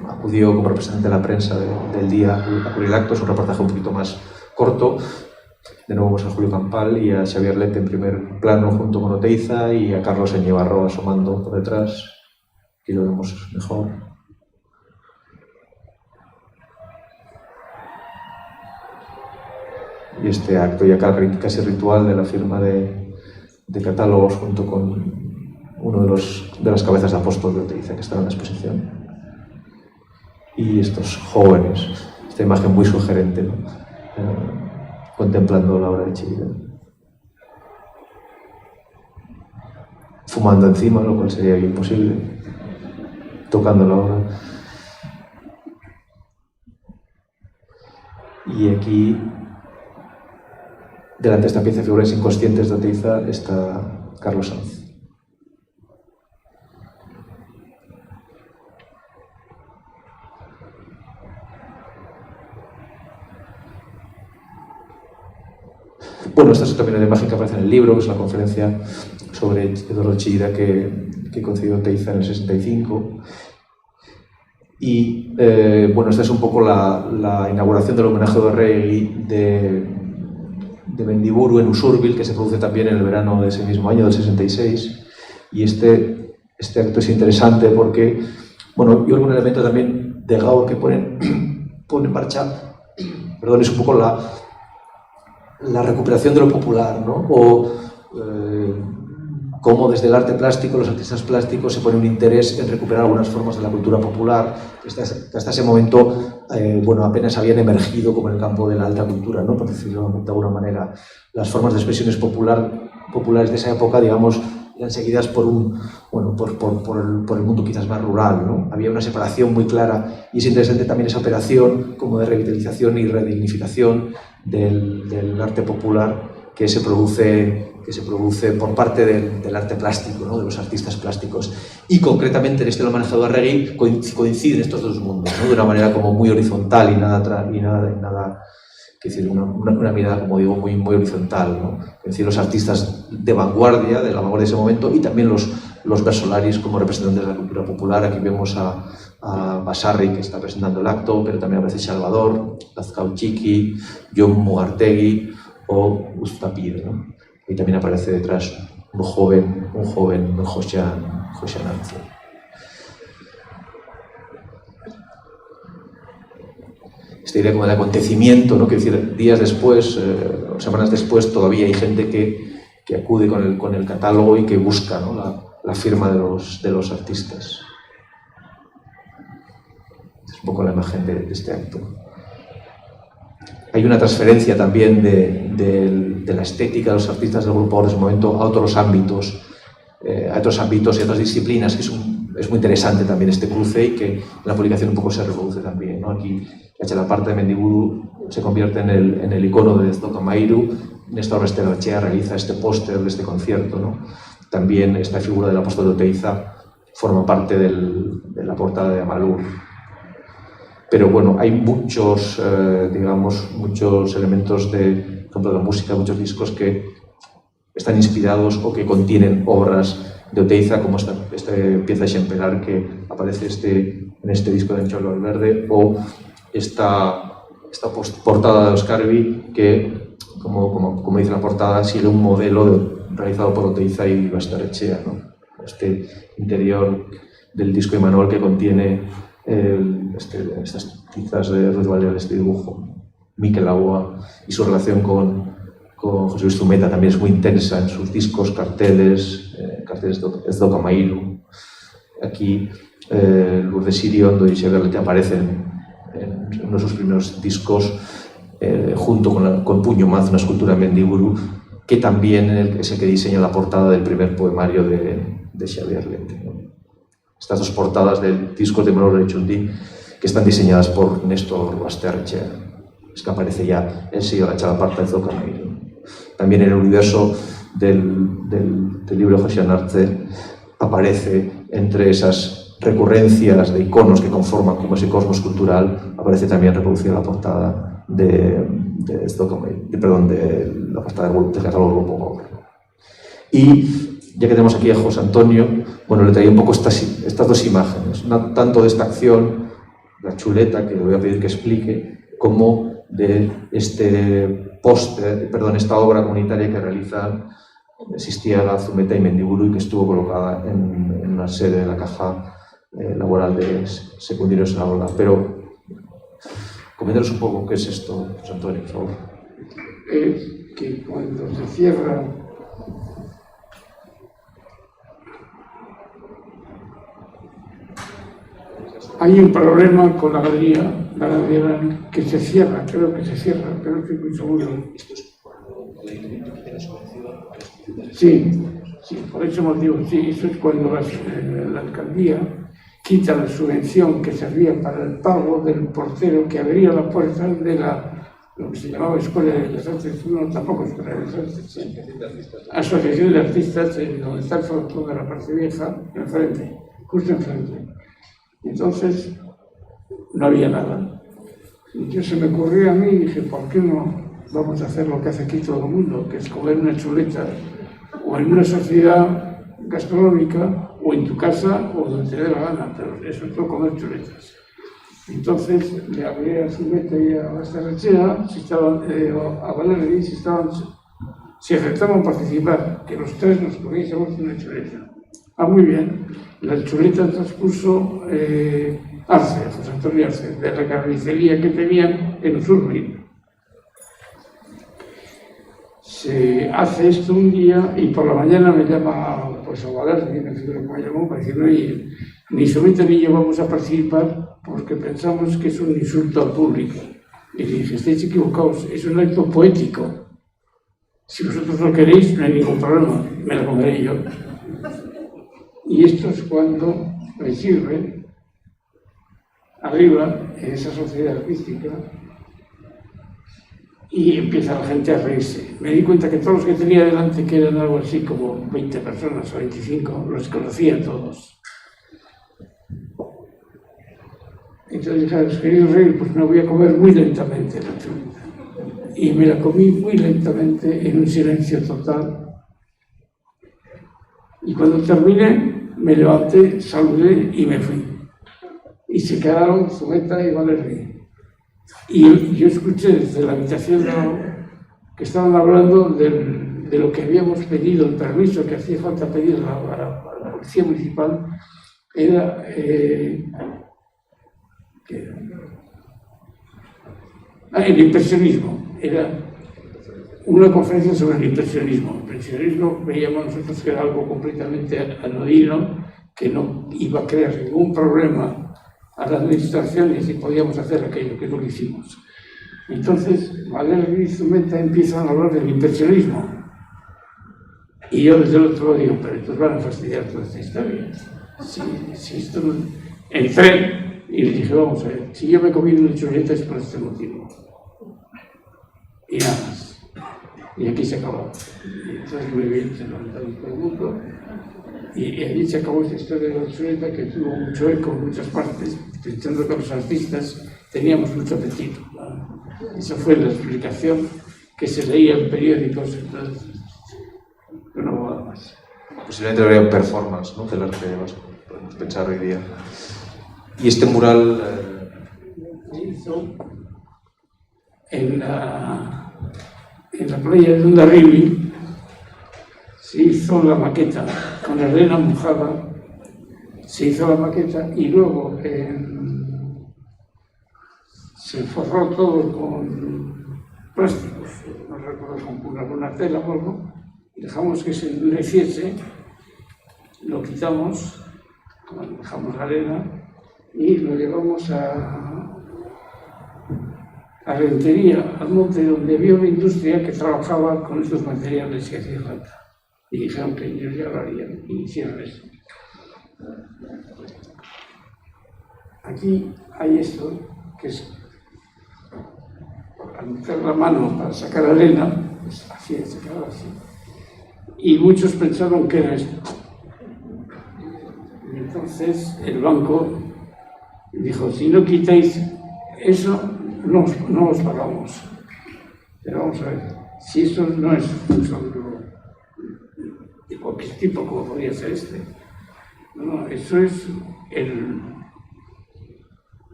acudió como representante de la prensa del día a cubrir el acto. Es un reportaje un poquito más corto. De nuevo vemos a Julio Campal y a Xavier Lete en primer plano junto con Oteiza, y a Carlos Eñevarro asomando por detrás. Aquí lo vemos mejor. Y este acto ya casi ritual de la firma de catálogos junto con uno de las cabezas de apóstol de Oteiza que estaba en la exposición. Y estos jóvenes, esta imagen muy sugerente, ¿no? Contemplando la obra de Chillida. Fumando encima, lo cual sería imposible, tocando la obra. Y aquí, delante de esta pieza de figuras inconscientes de Oteiza, está Carlos Sanz. Bueno, esta es también una imagen que aparece en el libro, que es una conferencia sobre Eduardo Chillida que concedió Oteiza en el 65. Y bueno, esta es un poco la inauguración del homenaje de Arregui de Mendiburu en Usurbil, que se produce también en el verano de ese mismo año, del 66. Y este acto es interesante porque, bueno, yo creo que un elemento también de Gaur que pone en marcha, perdón, es un poco la recuperación de lo popular, ¿no? O cómo desde el arte plástico, los artistas plásticos se pone un interés en recuperar algunas formas de la cultura popular que hasta ese momento bueno, apenas habían emergido como en el campo de la alta cultura, ¿no? Por decirlo de alguna manera. Las formas de expresiones populares de esa época, digamos, eran seguidas por el mundo quizás más rural, ¿no? Había una separación muy clara y es interesante también esa operación como de revitalización y redignificación del arte popular que se produce por parte del arte plástico, ¿no? De los artistas plásticos. Y concretamente en este lo ha manejado Arregui, coinciden estos dos mundos, ¿no? De una manera como muy horizontal y nada es decir, una mirada, como digo, muy horizontal, ¿no? Es decir, los artistas de la vanguardia de ese momento y también los versolaris como representantes de la cultura popular. Aquí vemos a Basarri, que está presentando el acto, pero también aparece Salvador, Lazcao Chiqui, Jon Mugartegui o Ustapide, ¿no? Y también aparece detrás un joven Josian Arce. Esta idea como de acontecimiento, ¿no? Que decir, días después, semanas después, todavía hay gente que acude con el catálogo y que busca, ¿no? la firma de los artistas. Es un poco la imagen de este acto. Hay una transferencia también de la estética de los artistas del grupo en ese momento a otros ámbitos y otras disciplinas, que es muy interesante también este cruce y que en la publicación un poco se reproduce también, ¿no? Aquí la parte de Mendiburu se convierte en el icono de Zoka Mairu. Néstor Besterrachea realiza este póster de este concierto, ¿no? También esta figura del apóstol de Oteiza forma parte de la portada de Amalur. Pero bueno, hay muchos elementos por ejemplo, de música, muchos discos que están inspirados o que contienen obras de Oteiza, como esta pieza de Xempelar que aparece en este disco de Encholo Verde, o esta portada de Oscarvi que, como dice la portada, sigue un modelo realizado por Oteiza y Basterrechea, ¿no? Este interior del disco de Manuel que contiene estas tizas de Ruiz Valera, este dibujo, Miquel Laboa, y su relación con José Luis Zumeta también es muy intensa en sus discos, carteles de Zoka Mairu. Aquí Lourdes Siriondo y Xeverlete aparecen en uno de sus primeros discos junto con Puño Maz, una escultura en Mendiburu, que también es el que diseña la portada del primer poemario de Xeverlete, ¿no? Estas dos portadas del disco de Manolo Echundí que están diseñadas por Néstor Basterrechea. Es que aparece ya el sello de la Chalaparta de Zoka Mairu. También en el universo del libro de Josian Arce aparece, entre esas recurrencias de iconos que conforman como ese cosmos cultural, aparece también reproducida la portada de la portada del catálogo Grupo Gaur. Y ya que tenemos aquí a José Antonio, bueno, le traía un poco estas dos imágenes, tanto de esta acción, la chuleta, que le voy a pedir que explique, como de esta obra comunitaria que realizan Sistiaga, Zumeta y Mendiburu, y que estuvo colocada en una sede de la Caja Laboral de Secundarios en Aula. Pero coméntanos un poco qué es esto, José Antonio, por favor. Es que cuando se cierra hay un problema con la galería que se cierra, creo que se cierra, pero no estoy muy seguro. Esto es cuando el ayuntamiento quita la subvención a los artistas. Sí, por ese motivo, sí, eso es cuando la alcaldía quita la subvención que servía para el pago del portero que abría la puerta de lo que se llamaba Escuela de las Artes, no, tampoco Escuela de las Artes, sí. Asociación de Artistas, donde está el frontón de la parte vieja, enfrente, justo enfrente. Entonces, no había nada. Entonces se me ocurrió a mí y dije, ¿por qué no vamos a hacer lo que hace aquí todo el mundo? Que es comer una chuleta o en una sociedad gastronómica o en tu casa o donde te dé la gana, pero eso es todo comer chuletas. Entonces le hablé a Zumeta y a Basterrechea, a Valerdi, si aceptaban participar, que los tres nos comiésemos una chuleta. Ah, muy bien. La chuleta transpuso Arce, José Antonio Arce, de la carnicería que tenían en Usurbi. Se hace esto un día y por la mañana me llama pues, a Valerdi, me llamó para decir, oye, ni Zumeta ni yo vamos a participar porque pensamos que es un insulto al público. Y le dije, estáis equivocados, es un acto poético. Si vosotros lo queréis, no hay ningún problema, me lo comeré yo. Y esto es cuando me sirve, arriba, en esa sociedad artística, y empieza la gente a reírse. Me di cuenta que todos los que tenía delante, que eran algo así como 20 personas o 25, los conocía a todos. Entonces dije, ¿os queréis reír? Pues me voy a comer muy lentamente la chuleta. Y me la comí muy lentamente, en un silencio total. Y cuando terminé, me levanté, saludé y me fui. Y se quedaron Zumeta y Valerdi. Y yo escuché desde la habitación que estaban hablando de lo que habíamos pedido, el permiso que hacía falta pedir a la Policía Municipal, era el impresionismo. Era una conferencia sobre el impresionismo. El impresionismo veíamos nosotros que era algo completamente anodino, que no iba a crear ningún problema a la administración y si podíamos hacer aquello, que es lo que hicimos. Entonces, Valerdi y Zumeta empiezan a hablar del impresionismo. Y yo desde el otro lado digo, pero estos van a fastidiar toda esta historia. Si esto no... Entré y le dije, vamos a ver, si yo me he comido una chuleta es por este motivo. Y nada más. Y aquí se acabó. Entonces muy bien, se levantaron todo el mundo. Y allí se acabó esta historia de la chuleta que tuvo mucho eco en muchas partes, pensando que los artistas teníamos mucho apetito, ¿no? Esa fue la explicación que se leía en periódicos, entonces, pero no nada más. Posiblemente habría un performance, ¿no?, del arte vasco, podemos pensar hoy día. Y este mural Se hizo en la playa de Hondarribia. Se hizo la maqueta con arena mojada, se hizo la maqueta y luego se forró todo con plásticos, no recuerdo, con alguna tela o algo, dejamos que se endureciese, lo quitamos, dejamos la arena y lo llevamos a Rentería, al monte, donde había una industria que trabajaba con estos materiales que hacía falta. Y dijeron que ellos ya lo harían y hicieron eso. Aquí hay esto, que es al meter la mano para sacar arena, pues así, se quedaba así. Y muchos pensaron que era esto. Y entonces el banco dijo, si no quitáis eso, no os pagamos. Pero vamos a ver, si eso no es un solo de cualquier tipo, como podría ser este. No, eso es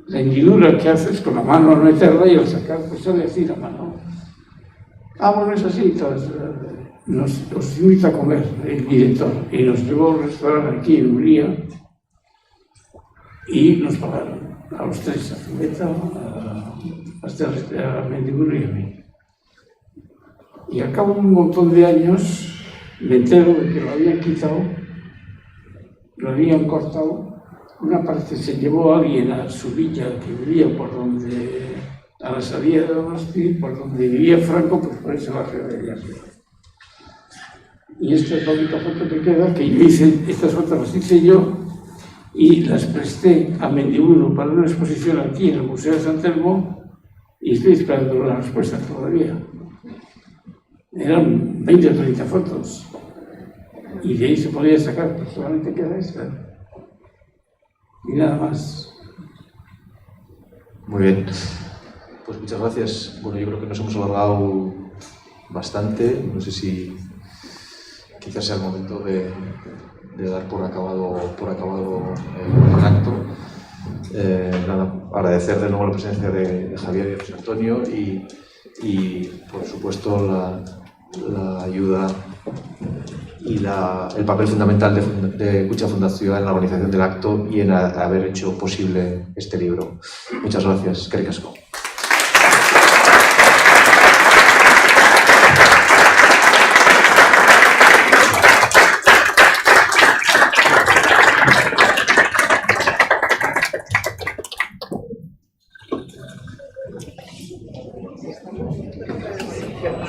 la hendidura que haces con la mano al meterla y al sacar, pues sale así la mano. Ah, bueno, es así. Entonces, nos invita a comer el director y nos llevó a un restaurante aquí en Uría y nos pagaron a los tres, a Zumeta, a Mendiburu y a mí. Y al cabo de un montón de años me entero de que lo habían quitado, lo habían cortado. Una parte se llevó a alguien a su villa que vivía por donde, a la salida de Donosti, por donde vivía Franco, pues por ese barrio de allá arriba. Y esta es la única foto que queda, que yo hice, estas fotos las hice yo y las presté a Mendiburu para una exposición aquí en el Museo de San Telmo y estoy esperando la respuesta todavía. Eran 20 o 30 fotos y de ahí se podía sacar, pues solamente queda esta y nada más. Muy bien, pues muchas gracias. Bueno, yo creo que nos hemos alargado bastante, no sé si quizás sea el momento de dar por acabado el acto. Nada, agradecer de nuevo la presencia de Javier y de José Antonio y por supuesto la ayuda y el papel fundamental de Kutxa Fundazioa en la organización del acto y en haber hecho posible este libro. Muchas gracias. Eskerrik asko.